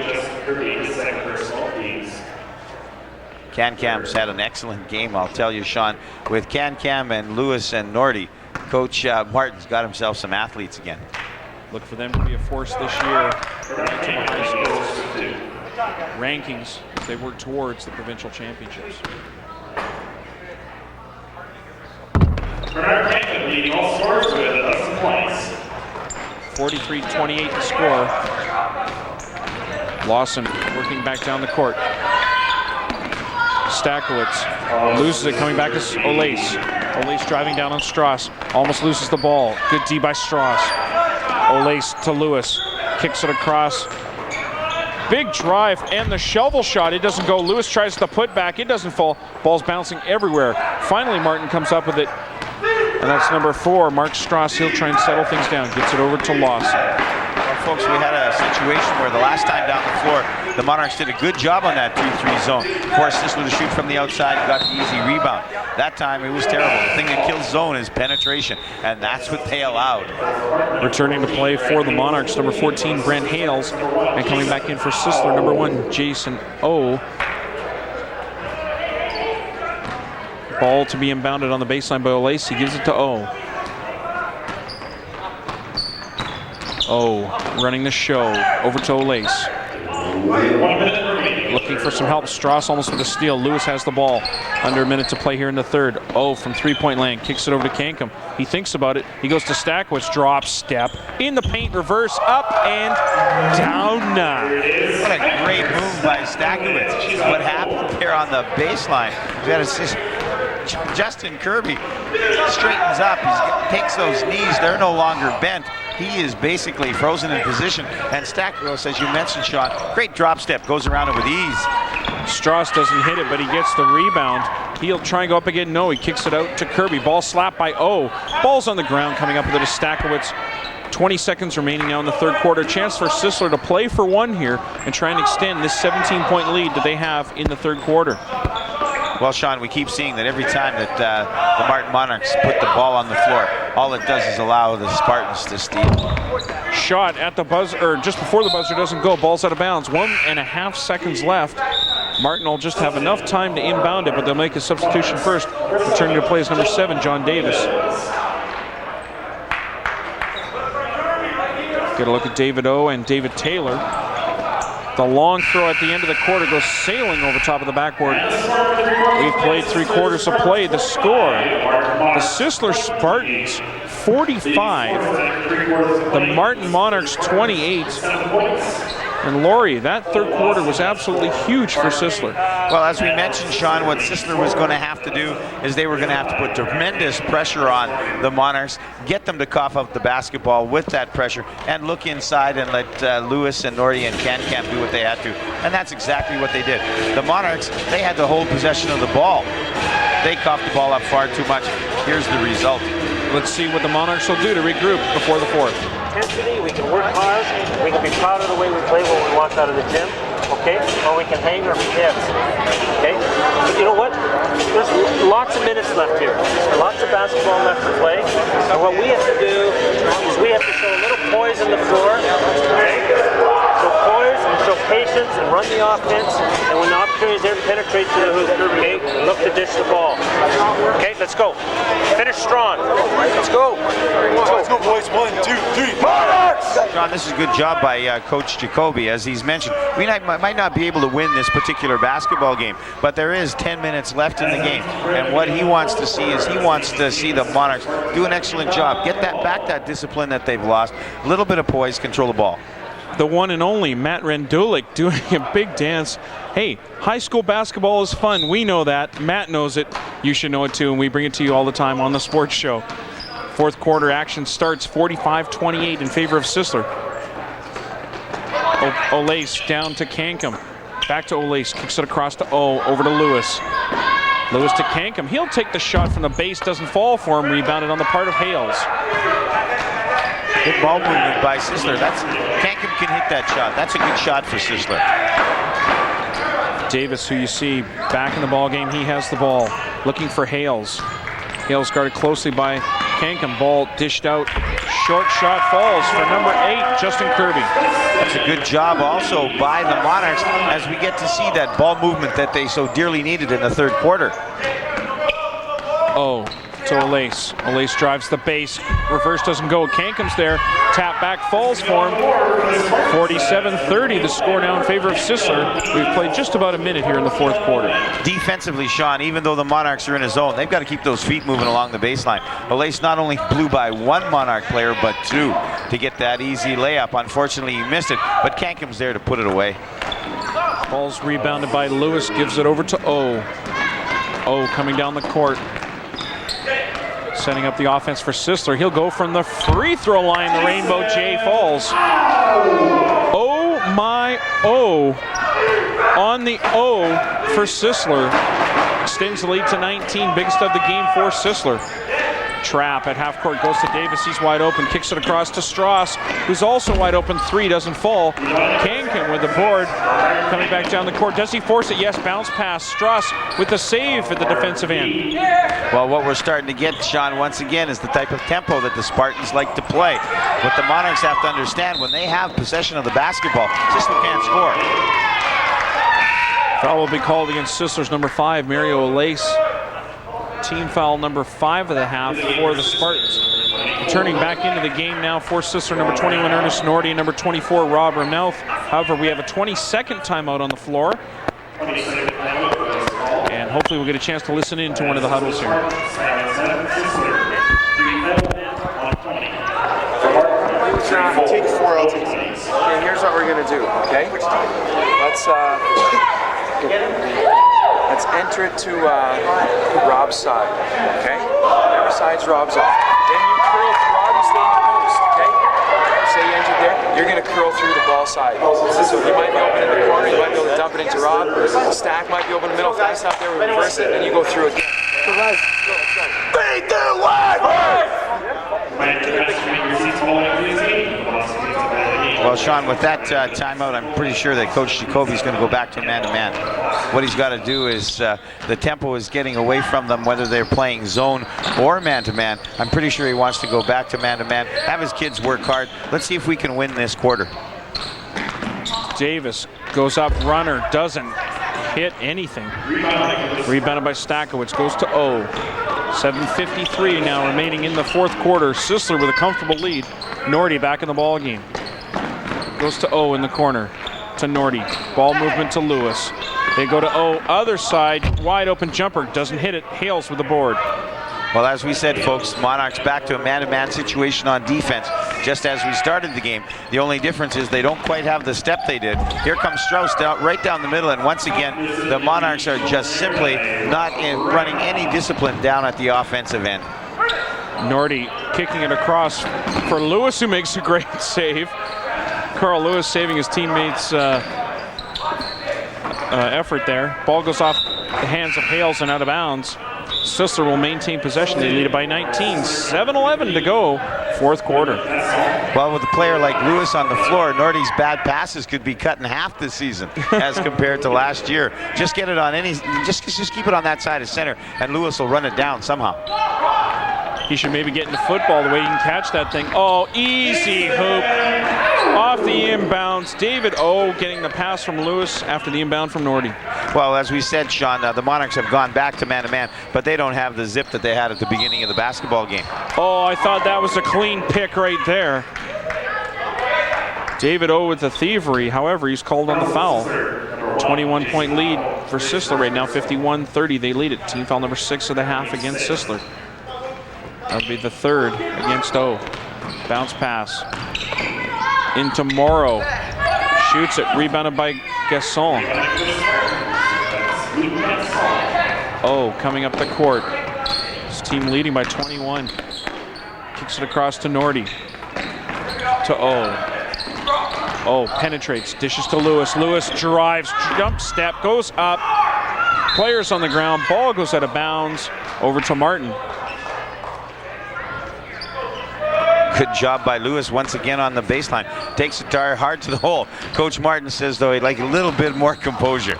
Can-Cam's had an excellent game, I'll tell you, Sean. With Can-Cam and Lewis and Nordy, Coach Martin's got himself some athletes again. Look for them to be a force this year. Manitoba High School's rankings as they work towards the provincial championships. Bernard Cannon leading all scores with 11 points. 43-28 to score. Lawson working back down the court. Stakowitz loses it, coming back to Olace. Olace driving down on Strauss. Almost loses the ball. Good D by Strauss. Olace to Lewis. Kicks it across. Big drive and the shovel shot. It doesn't go. Lewis tries the putback. It doesn't fall. Ball's bouncing everywhere. Finally, Martin comes up with it. And that's number 4, Mark Strauss. He'll try and settle things down. Gets it over to Lawson. Well, folks, we had a situation where the last time down the floor, the Monarchs did a good job on that 2-3 zone. Forced Sisler to shoot from the outside, got the easy rebound. That time it was terrible. The thing that kills zone is penetration, and that's what they allowed. Returning to play for the Monarchs, number 14, Brent Hales. And coming back in for Sisler, number 1, Jason O. Ball to be inbounded on the baseline by Olace. He gives it to O. O running the show over to Olace. Looking for some help. Strauss almost with a steal. Lewis has the ball. Under a minute to play here in the third. O from three-point land. Kicks it over to Kankum. He thinks about it. He goes to Stackowitz. Drop step. In the paint. Reverse. Up and down. What a great move by Stackowitz. What happened there on the baseline? We had Justin Kirby straightens up. He takes those knees. They're no longer bent. He is basically frozen in position. And Stackowitz, as you mentioned, Sean, great drop step. Goes around it with ease. Strauss doesn't hit it, but he gets the rebound. He'll try and go up again. No, he kicks it out to Kirby. Ball slapped by O. Ball's on the ground. Coming up with it is Stackowitz. 20 seconds remaining now in the third quarter. Chance for Sisler to play for one here and try and extend this 17-point lead that they have in the third quarter. Well, Sean, we keep seeing that every time that the Martin Monarchs put the ball on the floor, all it does is allow the Spartans to steal. Shot at the buzzer, or just before the buzzer doesn't go. Ball's out of bounds. 1.5 seconds left. Martin will just have enough time to inbound it, but they'll make a substitution first. Returning to play is number 7, John Davis. Get a look at David O and David Taylor. The long throw at the end of the quarter goes sailing over top of the backboard. We've played 3 quarters of play. The score, the Sisler Spartans 45, the Martin Monarchs 28. And Laurie, that third quarter was absolutely huge for Sisler. Well, as we mentioned, Sean, what Sisler was going to have to do is they were going to have to put tremendous pressure on the Monarchs, get them to cough up the basketball with that pressure, and look inside and let Lewis and Nordy and Cankamp do what they had to. And that's exactly what they did. The Monarchs, they had to hold possession of the ball. They coughed the ball up far too much. Here's the result. Let's see what the Monarchs will do to regroup before the fourth. Intensity, we can work hard, we can be proud of the way we play when we walk out of the gym, okay? Or we can hang our heads, okay? But you know what? There's lots of minutes left here. Lots of basketball left to play. And what we have to do is we have to show a little poise on the floor, okay? So poise and show patience and run the offense. And when the opportunity is there, penetrate to the hoop, okay? Look to dish the ball. Okay, let's go. Finish strong. Let's go. Let's go, boys. 1, 2, 3. John, this is a good job by Coach Jacoby. As he's mentioned, we might not be able to win this particular basketball game, but there is 10 minutes left in the game. And what he wants to see is he wants to see the Monarchs do an excellent job. Get that discipline that they've lost. A little bit of poise, control the ball. The one and only Matt Rendulic doing a big dance. Hey, high school basketball is fun. We know that. Matt knows it. You should know it too, and we bring it to you all the time on the sports show. Fourth quarter action starts 45-28 in favor of Sisler. Olace down to Kankum. Back to Olace. Kicks it across to O. Over to Lewis. Lewis to Kankum. He'll take the shot from the base. Doesn't fall for him. Rebounded on the part of Hales. Good ball movement by Sisler. Kankum can hit that shot. That's a good shot for Sisler. Davis, who you see back in the ball game, he has the ball. Looking for Hales. Hales guarded closely by Kankum. Ball dished out. Short shot falls for number 8, Justin Kirby. That's a good job also by the Monarchs as we get to see that ball movement that they so dearly needed in the third quarter. Oh, to Olace. Olace drives the base. Reverse doesn't go. Kankum's there. Tap back falls for him. 47-30 the score now in favor of Sisler. We've played just about a minute here in the fourth quarter. Defensively, Sean, even though the Monarchs are in a zone, they've got to keep those feet moving along the baseline. Olace not only blew by 1 Monarch player, but 2 to get that easy layup. Unfortunately, he missed it, but Kankum's there to put it away. Ball's rebounded by Lewis. Gives it over to O. O coming down the court. Setting up the offense for Sisler. He'll go from the free throw line. The Rainbow J falls. Oh my oh. On the O for Sisler. Extends the lead to 19. Biggest of the game for Sisler. Trap at half court goes to Davis. He's wide open. Kicks it across to Strauss, who's also wide open. 3 doesn't fall. Kankin with the board. Coming back down the court. Does he force it? Yes. Bounce pass. Strauss with the save at the defensive end. Well, what we're starting to get, Sean, once again, is the type of tempo that the Spartans like to play. What the Monarchs have to understand, when they have possession of the basketball, Sisler can't score. Foul will be called against Sisler's number 5, Mario Olace. Team foul number 5 of the half for the Spartans. Turning back into the game now for Sisler, number 21, Ernest Nordy, and number 24, Rob Ramnelf. However, we have a 22nd timeout on the floor. And hopefully we'll get a chance to listen in to one of the huddles here. Take 4 LT. Okay, here's what we're gonna do, okay? Let's enter it to Rob's side, okay? Whatever side's Rob's off. Then you curl through Rob, you stay in the post, okay? Say you entered there, you're gonna curl through the ball side. So you might be open in the corner, you might be able to dump it into Rob. The stack might be open in the middle. If that's not there, we reverse it, and you go through again. Let's go. 3, 2, 1! Well, Sean, with that timeout, I'm pretty sure that Coach Jacoby's going to go back to man-to-man. What he's got to do is, the tempo is getting away from them, whether they're playing zone or man-to-man. I'm pretty sure he wants to go back to man-to-man, have his kids work hard. Let's see if we can win this quarter. Davis goes up, runner, doesn't hit anything. Rebounded by Stakowicz, goes to O. 7:53 now remaining in the fourth quarter. Sisler with a comfortable lead. Nordy back in the ball game. Goes to O in the corner, to Nordy. Ball movement to Lewis. They go to O, other side, wide open jumper, doesn't hit it. Hales with the board. Well, as we said, folks, Monarchs back to a man-to-man situation on defense, just as we started the game. The only difference is they don't quite have the step they did. Here comes Strauss right down the middle, and once again, the Monarchs are just simply not running any discipline down at the offensive end. Nordy kicking it across for Lewis, who makes a great save. Carl Lewis saving his teammates' effort there. Ball goes off the hands of Hales and out of bounds. Sisler will maintain possession. They lead it by 19. 7:11 to go, fourth quarter. Well, with a player like Lewis on the floor, Nordy's bad passes could be cut in half this season as compared to last year. Just get it on just keep it on that side of center, and Lewis will run it down somehow. He should maybe get into football the way he can catch that thing. Oh, easy hoop. Off the inbounds. David O getting the pass from Lewis after the inbound from Nordy. Well, as we said, Sean, the Monarchs have gone back to man-to-man, but they don't have the zip that they had at the beginning of the basketball game. Oh, I thought that was a clean pick right there. David O with the thievery. However, he's called on the foul. 21-point lead for Sisler right now, 51-30. They lead it. Team foul number 6 of the half against Sisler. That'll be the third against O. Bounce pass into Morrow. Shoots it, rebounded by Gasson. O coming up the court. His team leading by 21. Kicks it across to Nordy. To O. O penetrates, dishes to Lewis. Lewis drives, jump step, goes up. Players on the ground, ball goes out of bounds. Over to Martin. Good job by Lewis once again on the baseline. Takes it hard to the hole. Coach Martin says, though, he'd like a little bit more composure.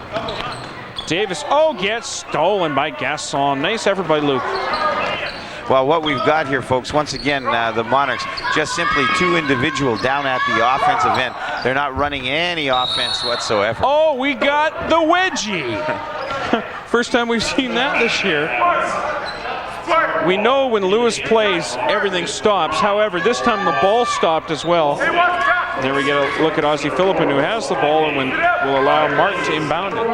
Davis, gets stolen by Gasson. Nice effort by Luke. Well, what we've got here, folks, once again, the Monarchs, just simply two individual down at the offensive end. They're not running any offense whatsoever. Oh, we got the wedgie. First time we've seen that this year. We know when Lewis plays, everything stops. However, this time the ball stopped as well. There we get a look at Ozzie Philippin, who has the ball and will allow Martin to inbound it.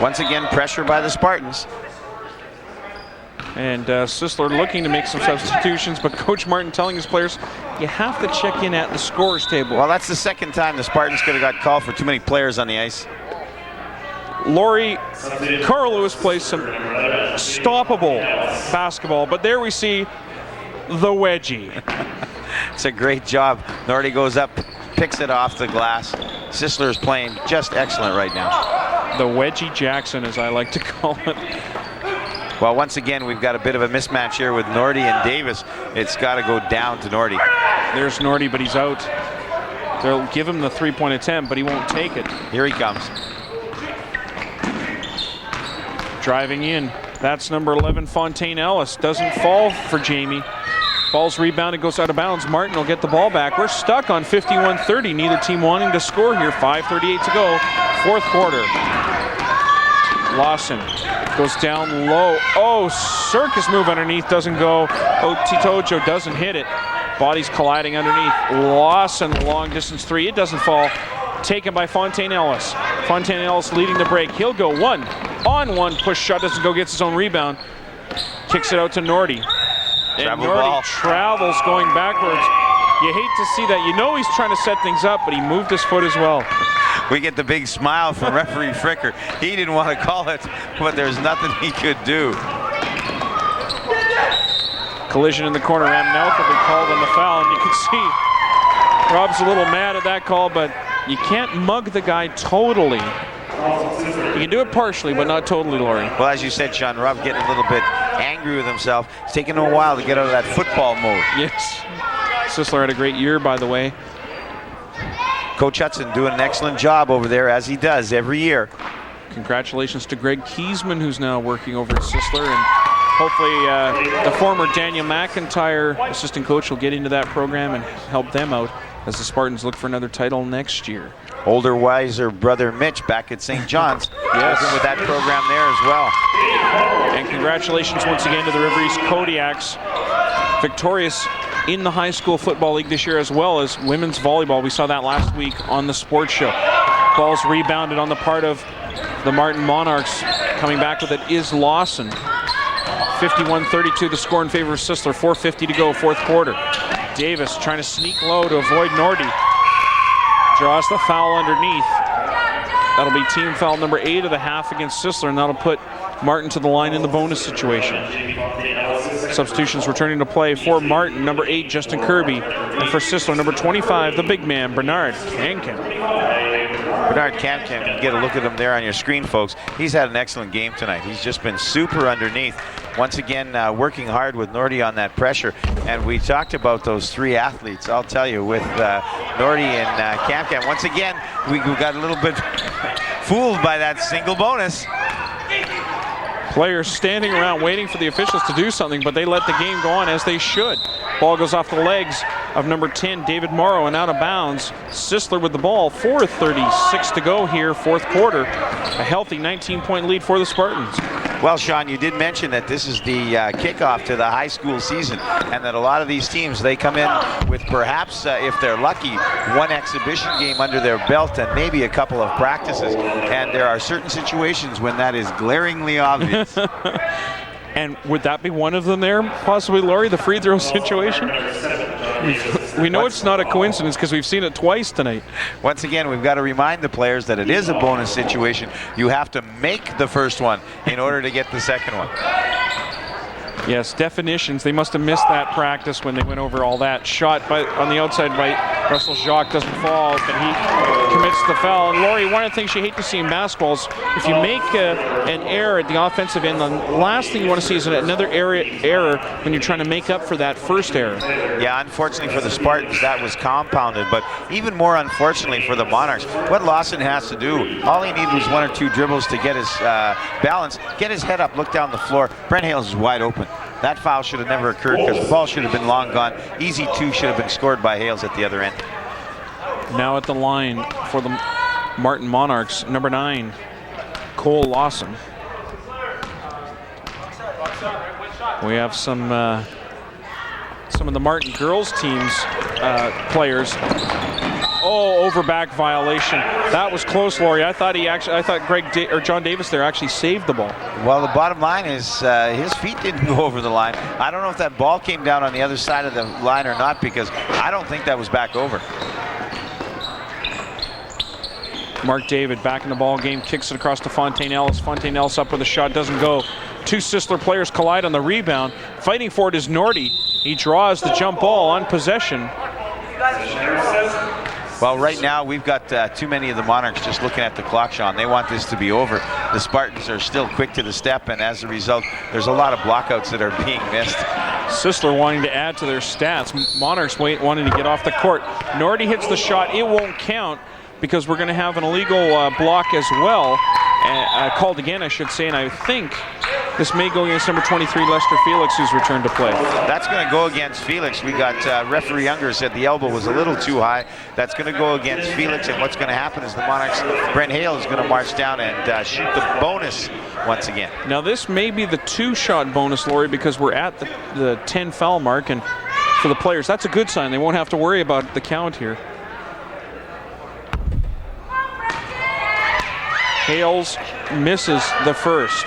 Once again, pressure by the Spartans. And Sisler looking to make some substitutions, but Coach Martin telling his players, you have to check in at the scorer's table. Well, that's the second time the Spartans could have got called for too many players on the ice. Laurie, Carl Lewis plays some stoppable basketball, but there we see the wedgie. It's a great job. Norty goes up, picks it off the glass. Sisler is playing just excellent right now. The wedgie Jackson, as I like to call it. Well, once again, we've got a bit of a mismatch here with Norty and Davis. It's got to go down to Norty. There's Norty, but he's out. They'll give him the three-point attempt, but he won't take it. Here he comes. Driving in. That's number 11, Fontaine Ellis. Doesn't fall for Jamie. Ball's rebounded, goes out of bounds. Martin will get the ball back. We're stuck on 51-30. Neither team wanting to score here. 5:38 to go. Fourth quarter. Lawson goes down low. Oh, circus move underneath doesn't go. Oh, Titojo doesn't hit it. Bodies colliding underneath. Lawson, long distance three. It doesn't fall. Taken by Fontaine Ellis. Fontaine Ellis leading the break. He'll go 1-on-1 push shot. Doesn't go, gets his own rebound. Kicks it out to Norty. And Norty travels going backwards. You hate to see that. You know he's trying to set things up, but he moved his foot as well. We get the big smile from referee Fricker. He didn't want to call it, but there's nothing he could do. Collision in the corner. Ramnouth will be called on the foul, and you can see Rob's a little mad at that call, but you can't mug the guy totally. You can do it partially, but not totally, Laurie. Well, as you said, Sean, Rob getting a little bit angry with himself. It's taken him a while to get out of that football mode. Yes. Sisler had a great year, by the way. Coach Hudson doing an excellent job over there, as he does every year. Congratulations to Greg Kiesman, who's now working over at Sisler, and hopefully the former Daniel McIntyre assistant coach will get into that program and help them out as the Spartans look for another title next year. Older, wiser brother Mitch back at St. John's. Yes. Working with that program there as well. And congratulations once again to the River East Kodiaks, victorious in the high school football league this year, as well as women's volleyball. We saw that last week on the sports show. Ball's rebounded on the part of the Martin Monarchs. Coming back with it is Lawson. 51-32 the score in favor of Sisler. 4:50 to go, fourth quarter. Davis trying to sneak low to avoid Norty. Draws the foul underneath. That'll be team foul number 8 of the half against Sisler, and that'll put Martin to the line in the bonus situation. Substitutions returning to play for Martin, number 8, Justin Kirby, and for Sisler, number 25, the big man, Bernard Cancan. Bernard Cancan, get a look at him there on your screen, folks. He's had an excellent game tonight. He's just been super underneath. Once again, working hard with Norty on that pressure. And we talked about those three athletes, I'll tell you, with Norty and Cancan. Once again, we got a little bit fooled by that single bonus. Players standing around waiting for the officials to do something, but they let the game go on as they should. Ball goes off the legs of number 10, David Morrow, and out of bounds. Sisler with the ball. 4:36 to go here, fourth quarter. A healthy 19-point lead for the Spartans. Well, Sean, you did mention that this is the kickoff to the high school season, and that a lot of these teams, they come in with perhaps, if they're lucky, one exhibition game under their belt and maybe a couple of practices. And there are certain situations when that is glaringly obvious. And would that be one of them there, possibly, Laurie, the free throw situation? We know it's not a coincidence because we've seen it twice tonight. Once again, we've got to remind the players that it is a bonus situation. You have to make the first one in order to get the second one. Yes, definitions. They must have missed that practice when they went over all that. Shot on the outside by Russell Jacques doesn't fall, but he commits the foul. And Laurie, one of the things you hate to see in basketball is if you make an error at the offensive end, the last thing you want to see is another error when you're trying to make up for that first error. Yeah, unfortunately for the Spartans, that was compounded, but even more unfortunately for the Monarchs, what Lawson has to do, all he needed was one or two dribbles to get his balance, get his head up, look down the floor. Brent Hales is wide open. That foul should have never occurred because the ball should have been long gone. Easy two should have been scored by Hales at the other end. Now at the line for the Martin Monarchs, number 9, Cole Lawson. We have some of the Martin girls team's players. Oh, over back violation. That was close, Laurie. I thought John Davis there actually saved the ball. Well, the bottom line is his feet didn't go over the line. I don't know if that ball came down on the other side of the line or not, because I don't think that was back over. Mark David back in the ball game, kicks it across to Fontaine Ellis. Fontaine Ellis up with a shot, doesn't go. Two Sisler players collide on the rebound. Fighting for it is Nordy. He draws the jump ball on possession. Well, right now we've got too many of the Monarchs just looking at the clock, Sean. They want this to be over. The Spartans are still quick to the step, and as a result, there's a lot of blockouts that are being missed. Sisler wanting to add to their stats. Monarchs wanting to get off the court. Nordy hits the shot. It won't count because we're going to have an illegal block as well. Called again, I should say, and I think this may go against number 23, Lester Felix, who's returned to play. That's going to go against Felix. We got referee Younger said the elbow was a little too high. That's going to go against Felix, and what's going to happen is the Monarchs, Brent Hale is going to march down and shoot the bonus once again. Now this may be the 2-shot bonus, Laurie, because we're at the 10 foul mark, and for the players, that's a good sign. They won't have to worry about the count here. Hales misses the first.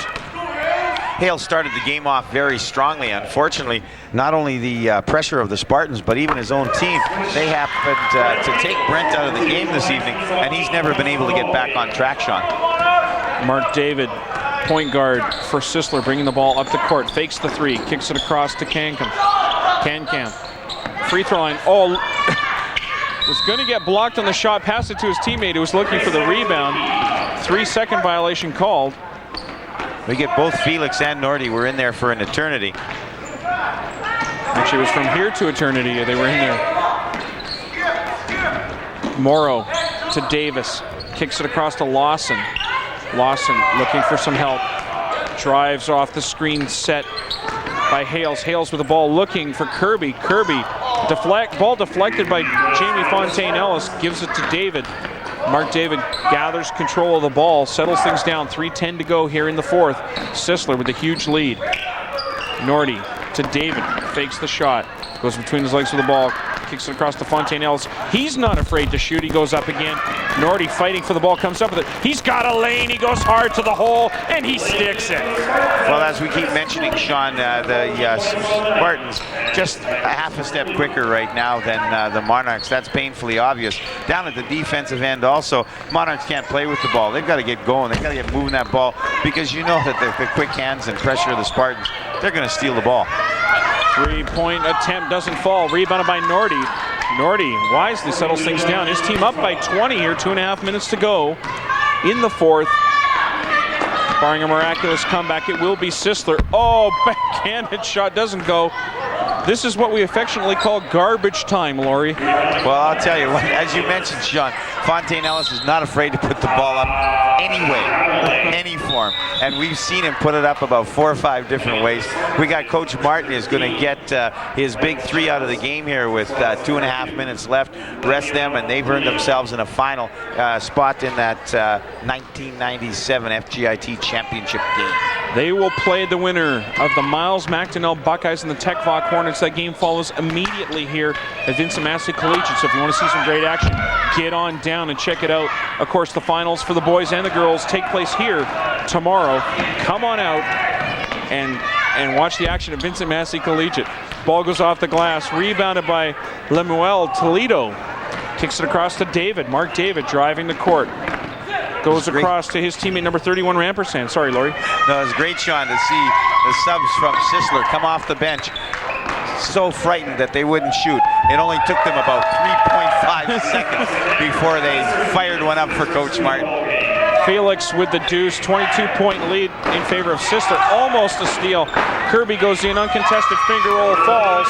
Hale started the game off very strongly. Unfortunately, not only the pressure of the Spartans, but even his own team, they happened to take Brent out of the game this evening, and he's never been able to get back on track, Sean. Mark David, point guard for Sisler, bringing the ball up the court, fakes the 3, kicks it across to Cancam. Free throw line. Oh, was going to get blocked on the shot, passed it to his teammate who was looking for the rebound. 3-second violation called. We get both Felix and Nordy were in there for an eternity. Actually, it was from here to eternity. They were in there. Morrow to Davis. Kicks it across to Lawson. Lawson looking for some help. Drives off the screen set by Hales. Hales with the ball looking for Kirby. Kirby, ball deflected by Jamie Fontaine Ellis. Gives it to David. Mark David gathers control of the ball, settles things down. 3:10 to go here in the fourth. Sisler with a huge lead. Nordy to David, fakes the shot, goes between his legs with the ball, kicks it across to Fontaine Ellis. He's not afraid to shoot. He goes up again. Nordy fighting for the ball, comes up with it. He's got a lane. He goes hard to the hole, and he sticks it. Well, as we keep mentioning, Sean, the Spartans just a half a step quicker right now than the Monarchs. That's painfully obvious. Down at the defensive end also, Monarchs can't play with the ball. They've got to get going. They've got to get moving that ball because you know that the quick hands and pressure of the Spartans, they're going to steal the ball. 3-point attempt doesn't fall. Rebounded by Nordy. Nordy wisely settles things down. His team up by 20 here. 2.5 minutes to go in the fourth. Barring a miraculous comeback, it will be Sisler. Oh, backhanded shot doesn't go. This is what we affectionately call garbage time, Laurie. Well, I'll tell you what, as you mentioned, Sean, Fontaine Ellis is not afraid to put the ball up any way, any form. And we've seen him put it up about 4 or 5 different ways. We got Coach Martin is going to get his big 3 out of the game here with 2.5 minutes left. Rest them, and they've earned themselves in a final spot in that 1997 FGIT championship game. They will play the winner of the Miles MacDonnell Buckeyes and the Tech Vaughan Hornets. That game follows immediately here at Vincent Massey Collegiate. So if you want to see some great action, get on down and check it out. Of course, the finals for the boys and the girls take place here tomorrow. Come on out and watch the action at Vincent Massey Collegiate. Ball goes off the glass, rebounded by Lemuel Toledo. Kicks it across to David. Mark David driving the court. Goes across to his teammate number 31, Rampersand. Sorry, Laurie. No, it was great, Sean, to see the subs from Sisler come off the bench. So frightened that they wouldn't shoot. It only took them about 3.5 seconds before they fired one up for Coach Martin. Felix with the deuce, 22-point lead in favor of Sisler. Almost a steal. Kirby goes in, uncontested finger roll, falls.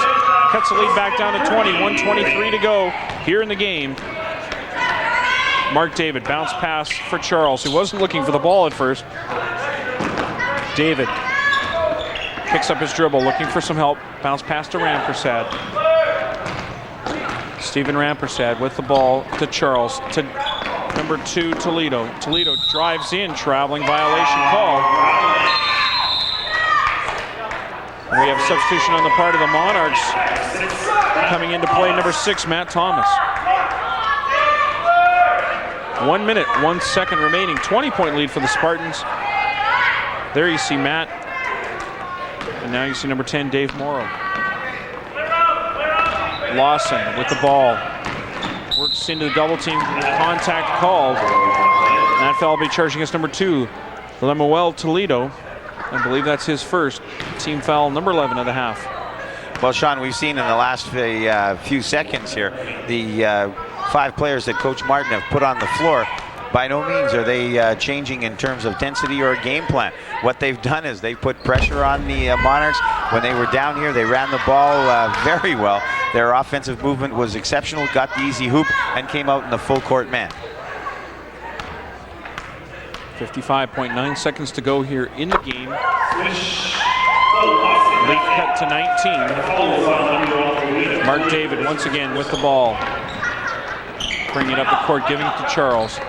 Cuts the lead back down to 20. 1:23 to go here in the game. Mark David, bounce pass for Charles, who wasn't looking for the ball at first. David picks up his dribble, looking for some help. Bounce pass to Rampersad. Stephen Rampersad with the ball to Charles, to number 2, Toledo. Toledo drives in, traveling violation call. And we have substitution on the part of the Monarchs. Coming into play, number 6, Matt Thomas. 1 minute, 1 second remaining. 20-point lead for the Spartans. There you see Matt. And now you see number 10, Dave Morrow. Lawson with the ball. Works steps into the double team, contact called. And that foul will be charging us number 2, Lemuel Toledo. I believe that's his first team foul, number 11 of the half. Well, Sean, we've seen in the last few seconds here the 5 players that Coach Martin have put on the floor. By no means are they changing in terms of intensity or game plan. What they've done is they put pressure on the Monarchs. When they were down here, they ran the ball very well. Their offensive movement was exceptional, got the easy hoop, and came out in the full court man. 55.9 seconds to go here in the game. Late cut to 19. Mark David once again with the ball. Bringing it up the court, giving it to Charles.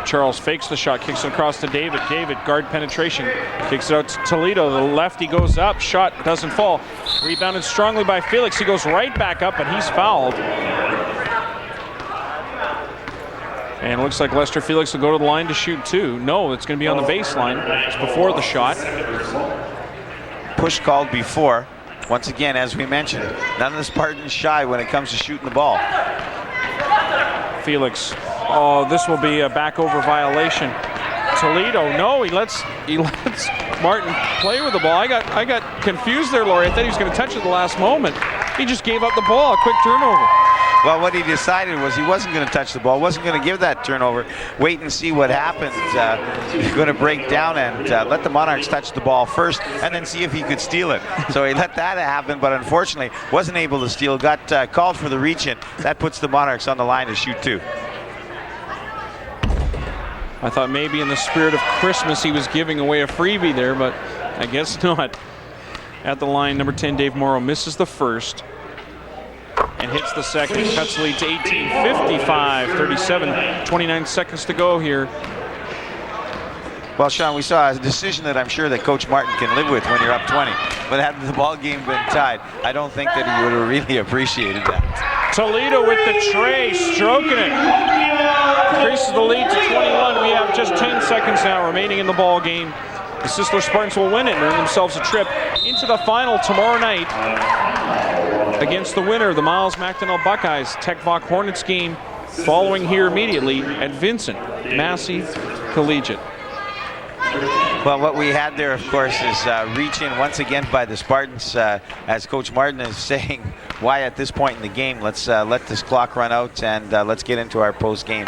Charles fakes the shot, kicks it across to David. David, guard penetration, kicks it out to Toledo. The lefty goes up, shot doesn't fall. Rebounded strongly by Felix. He goes right back up, and he's fouled. And it looks like Lester Felix will go to the line to shoot 2. No, it's going to be on the baseline. It's before the shot. Push called before. Once again, as we mentioned, none of the Spartans shy when it comes to shooting the ball. Felix. Oh, this will be a back over violation. Toledo, no, he lets Martin play with the ball. I got confused there, Laurie. I thought he was going to touch it at the last moment. He just gave up the ball, a quick turnover. Well, what he decided was he wasn't going to touch the ball, wasn't going to give that turnover, wait and see what happens. He's going to break down and let the Monarchs touch the ball first and then see if he could steal it. So he let that happen, but unfortunately wasn't able to steal, got called for the reach-in. That puts the Monarchs on the line to shoot 2. I thought maybe in the spirit of Christmas he was giving away a freebie there, but I guess not. At the line, number 10, Dave Morrow, misses the first and hits the second. Cuts the lead to 18, 55-37, 29 seconds to go here. Well, Sean, we saw a decision that I'm sure that Coach Martin can live with when you're up 20. But had the ball game been tied, I don't think that he would have really appreciated that. Toledo with the tray, stroking it. Increases the lead to 21. We have just 10 seconds now remaining in the ball game. The Sisler Spartans will win it and earn themselves a trip into the final tomorrow night against the winner of the Miles MacDonnell Buckeyes Tech-Voc Hornets game, following here immediately at Vincent Massey Collegiate. Well, what we had there, of course, is reach in once again by the Spartans. As Coach Martin is saying, why at this point in the game? Let's let this clock run out and let's get into our post game.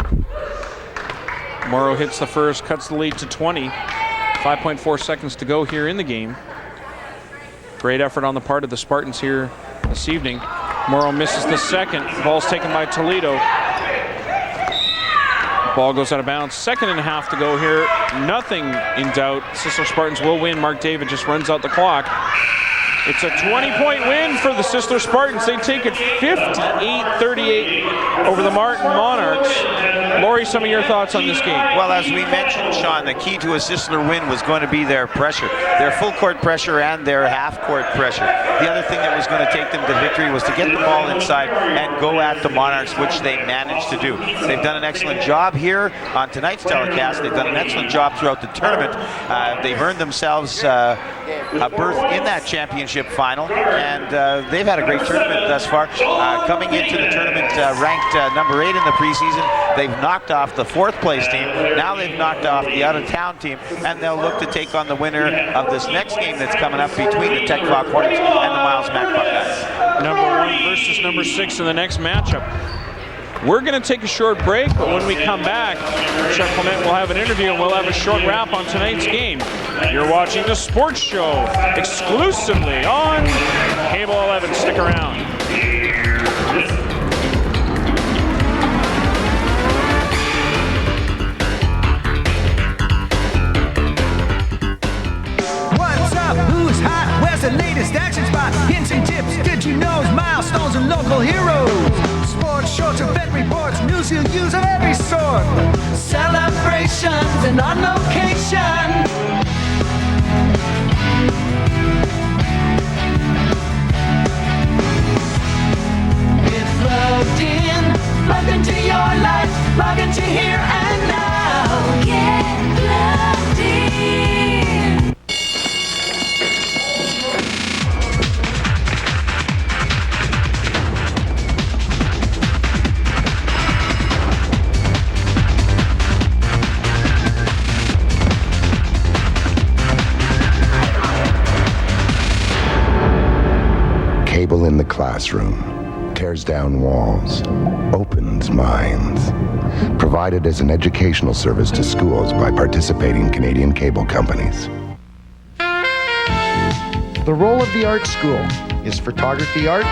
Morrow hits the first, cuts the lead to 20. 5.4 seconds to go here in the game. Great effort on the part of the Spartans here this evening. Morrow misses the second. Ball's taken by Toledo. Ball goes out of bounds. 2.5 to go here. Nothing in doubt. Sisler Spartans will win. Mark David just runs out the clock. It's a 20-point win for the Sisler Spartans. They take it 58-38 over the Martin Monarchs. Laurie, some of your thoughts on this game? Well, as we mentioned, Sean, the key to a Sisler win was going to be their pressure, their full court pressure and their half court pressure. The other thing that was going to take them to victory was to get the ball inside and go at the Monarchs, which they managed to do. They've done an excellent job here on tonight's telecast. They've done an excellent job throughout the tournament. They've earned themselves a berth in that championship final, and they've had a great tournament thus far. Coming into the tournament ranked number 8 in the preseason. They've knocked off the 4th place team. Now they've knocked off the out-of-town team, and they'll look to take on the winner of this next game that's coming up between the Tech-Voc Hornets and the Miles Mac Buckeyes. Number 1 versus number 6 in the next matchup. We're going to take a short break, but when we come back, Chuck Clement will have an interview and we'll have a short wrap on tonight's game. You're watching The Sports Show exclusively on Cable 11. Stick around. What's up? Who's hot? Where's the latest action spot? Hints and tips, did you know? Milestones and local heroes. Sports, shorts, event reports, news you'll use of every sort. Celebrations and on location. Get plugged into your life, plug into here and now. Get plugged in. classroom, tears down walls, opens minds. Provided as an educational service to schools by participating Canadian cable companies. The role of the art school is photography art,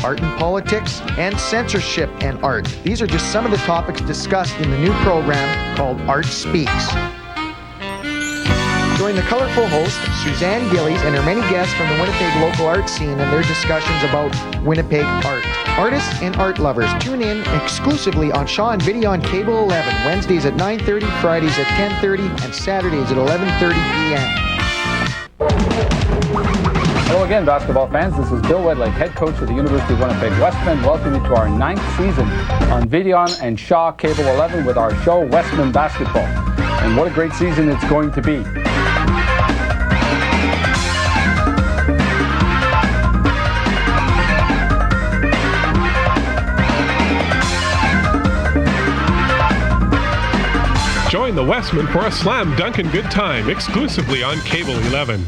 art and politics, and censorship and art. These are just some of the topics discussed in the new program called Art Speaks. Join the colorful host, Suzanne Gillies, and her many guests from the Winnipeg local art scene and their discussions about Winnipeg art. Artists and art lovers, tune in exclusively on Shaw and Video on Cable 11, Wednesdays at 9:30, Fridays at 10:30, and Saturdays at 11:30 p.m. Hello again, basketball fans. This is Bill Wedlake, head coach of the University of Winnipeg Westmen. Welcome you to our 9th season on Videon and Shaw Cable 11 with our show, Westmen Basketball. And what a great season it's going to be. Join the Westmen for a slam dunk and good time exclusively on Cable 11.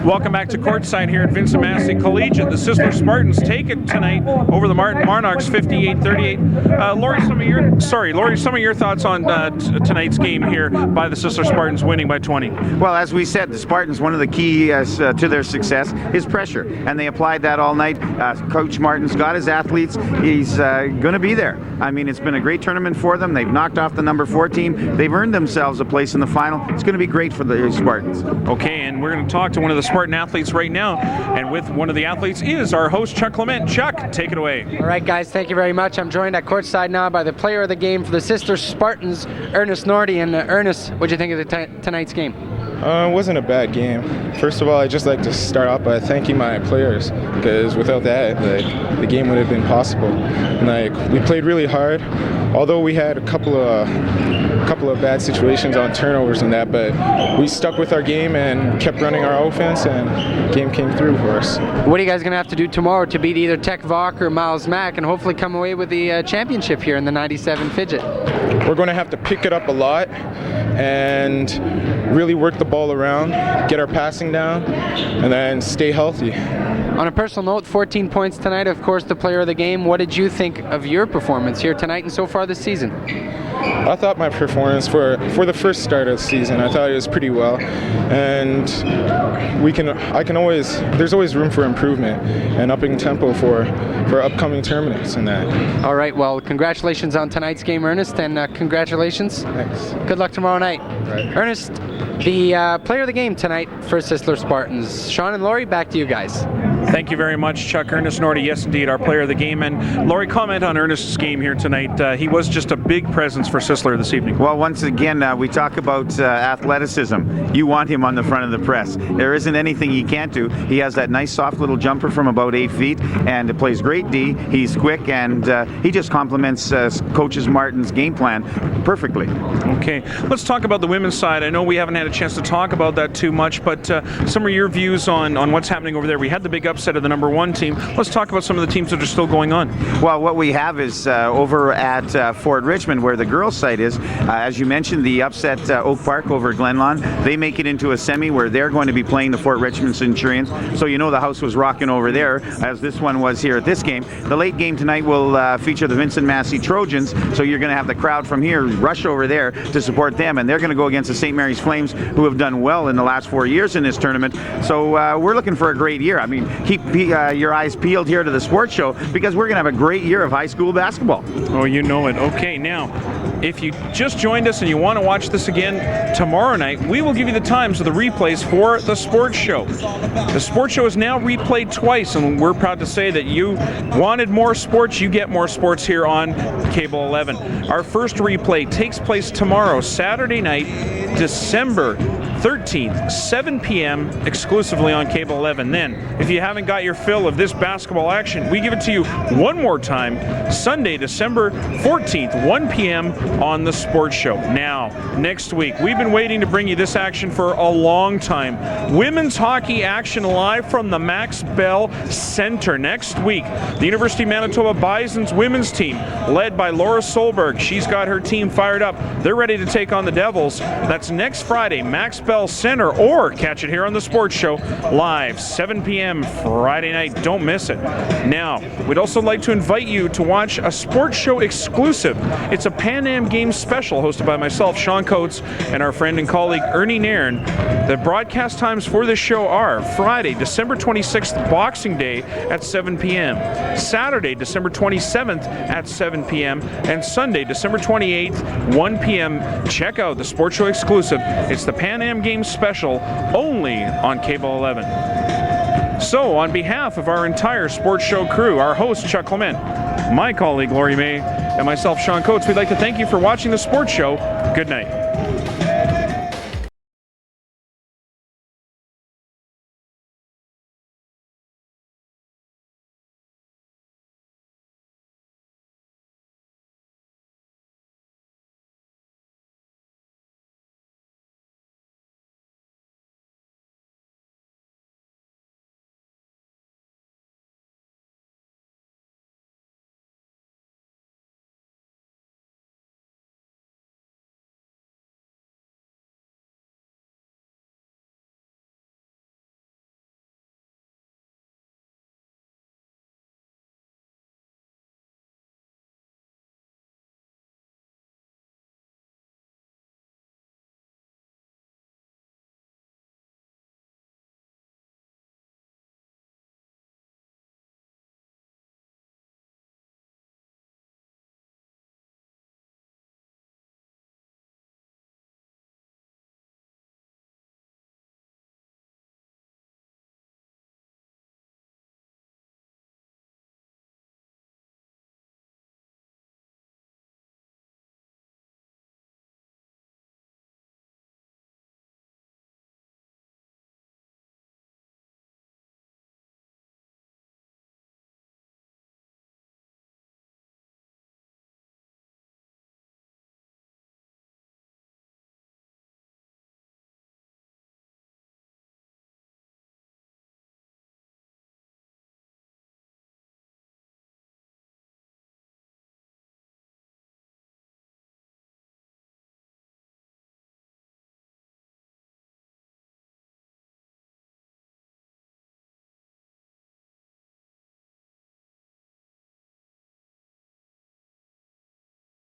Welcome back to courtside here at Vincent Massey Collegiate. The Sisler Spartans take it tonight over the Martin Monarchs, 58-38. Lori, some of your thoughts on tonight's game here by the Sisler Spartans winning by 20. Well, as we said, the Spartans, one of the keys to their success is pressure, and they applied that all night. Coach Martin's got his athletes. He's going to be there. I mean, it's been a great tournament for them. They've knocked off the number 4 team. They've earned themselves a place in the final. It's going to be great for the Spartans. Okay, and we're going to talk to one of the Spartan athletes right now, and with one of the athletes is our host, Chuck Clement. Chuck, take it away. All right, guys, thank you very much. I'm joined at courtside now by the player of the game for the Sisler Spartans, Ernest Nordy. And Ernest, what do you think of tonight's game? It wasn't a bad game. First of all, I'd just like to start off by thanking my players, because without that, the game would have been possible. And we played really hard, although we had a couple of bad situations on turnovers and that, but we stuck with our game and kept running our offense, and the game came through for us. What are you guys going to have to do tomorrow to beat either Tech Vok or Miles Mack and hopefully come away with the championship here in the 97 Fidget? We're going to have to pick it up a lot and really work the ball around, get our passing down, and then stay healthy. On a personal note, 14 points tonight, of course, the player of the game. What did you think of your performance here tonight and so far this season? I thought my performance for the first start of the season, I thought it was pretty well, and there's always room for improvement and upping tempo for upcoming tournaments and that. All right, well, congratulations on tonight's game, Ernest, and congratulations. Thanks. Good luck tomorrow night. Right. Ernest, the player of the game tonight for Sisler Spartans. Sean and Laurie, back to you guys. Thank you very much, Chuck. Ernest Nordy, yes indeed, our player of the game. And Laurie, comment on Ernest's game here tonight. He was just a big presence for Sisler this evening. Well, once again, we talk about athleticism. You want him on the front of the press. There isn't anything he can't do. He has that nice soft little jumper from about 8 feet, and plays great D. He's quick, and he just complements Coach Martin's game plan perfectly. Okay, let's talk about the women's side. I know we haven't had a chance to talk about that too much, but some of your views on what's happening over there. We had the big upset of the number 1 team. Let's talk about some of the teams that are still going on. Well, what we have is over at Fort Richmond, where the girls' site is, as you mentioned, the upset Oak Park over Glenlawn. They make it into a semi where they're going to be playing the Fort Richmond Centurions. So you know the house was rocking over there, as this one was here at this game. The late game tonight will feature the Vincent Massey Trojans, so you're going to have the crowd from here rush over there to support them, and they're going to go against the St. Mary's Flames, who have done well in the last 4 years in this tournament. So we're looking for a great year. I mean, keep your eyes peeled here to the sports show, because we're going to have a great year of high school basketball. Oh, you know it. Okay, now, if you just joined us and you want to watch this again tomorrow night, we will give you the times of the replays for the sports show. The sports show is now replayed twice, and we're proud to say that you wanted more sports, you get more sports here on Cable 11. Our first replay takes place tomorrow, Saturday night, December 13th, 7 p.m. exclusively on Cable 11. Then, if you haven't got your fill of this basketball action, we give it to you one more time, Sunday, December 14th, 1 p.m. game on the Sports Show. Now, next week, we've been waiting to bring you this action for a long time. Women's hockey action live from the Max Bell Center. Next week, the University of Manitoba Bison's women's team, led by Laura Solberg. She's got her team fired up. They're ready to take on the Devils. That's next Friday, Max Bell Center, or catch it here on the Sports Show, live, 7 p.m. Friday night. Don't miss it. Now, we'd also like to invite you to watch a Sports Show exclusive. It's a Pan Am Games special hosted by myself, Sean Coates, and our friend and colleague Ernie Nairn. The broadcast times for this show are Friday, December 26th, Boxing Day at 7 p.m., Saturday, December 27th at 7 p.m., and Sunday, December 28th, 1 p.m. Check out the Sports Show exclusive. It's the Pan Am Games special, only on Cable 11. So, on behalf of our entire Sports Show crew, our host, Chuck Clement, my colleague, Lori May, and myself, Sean Coates, we'd like to thank you for watching the Sports Show. Good night.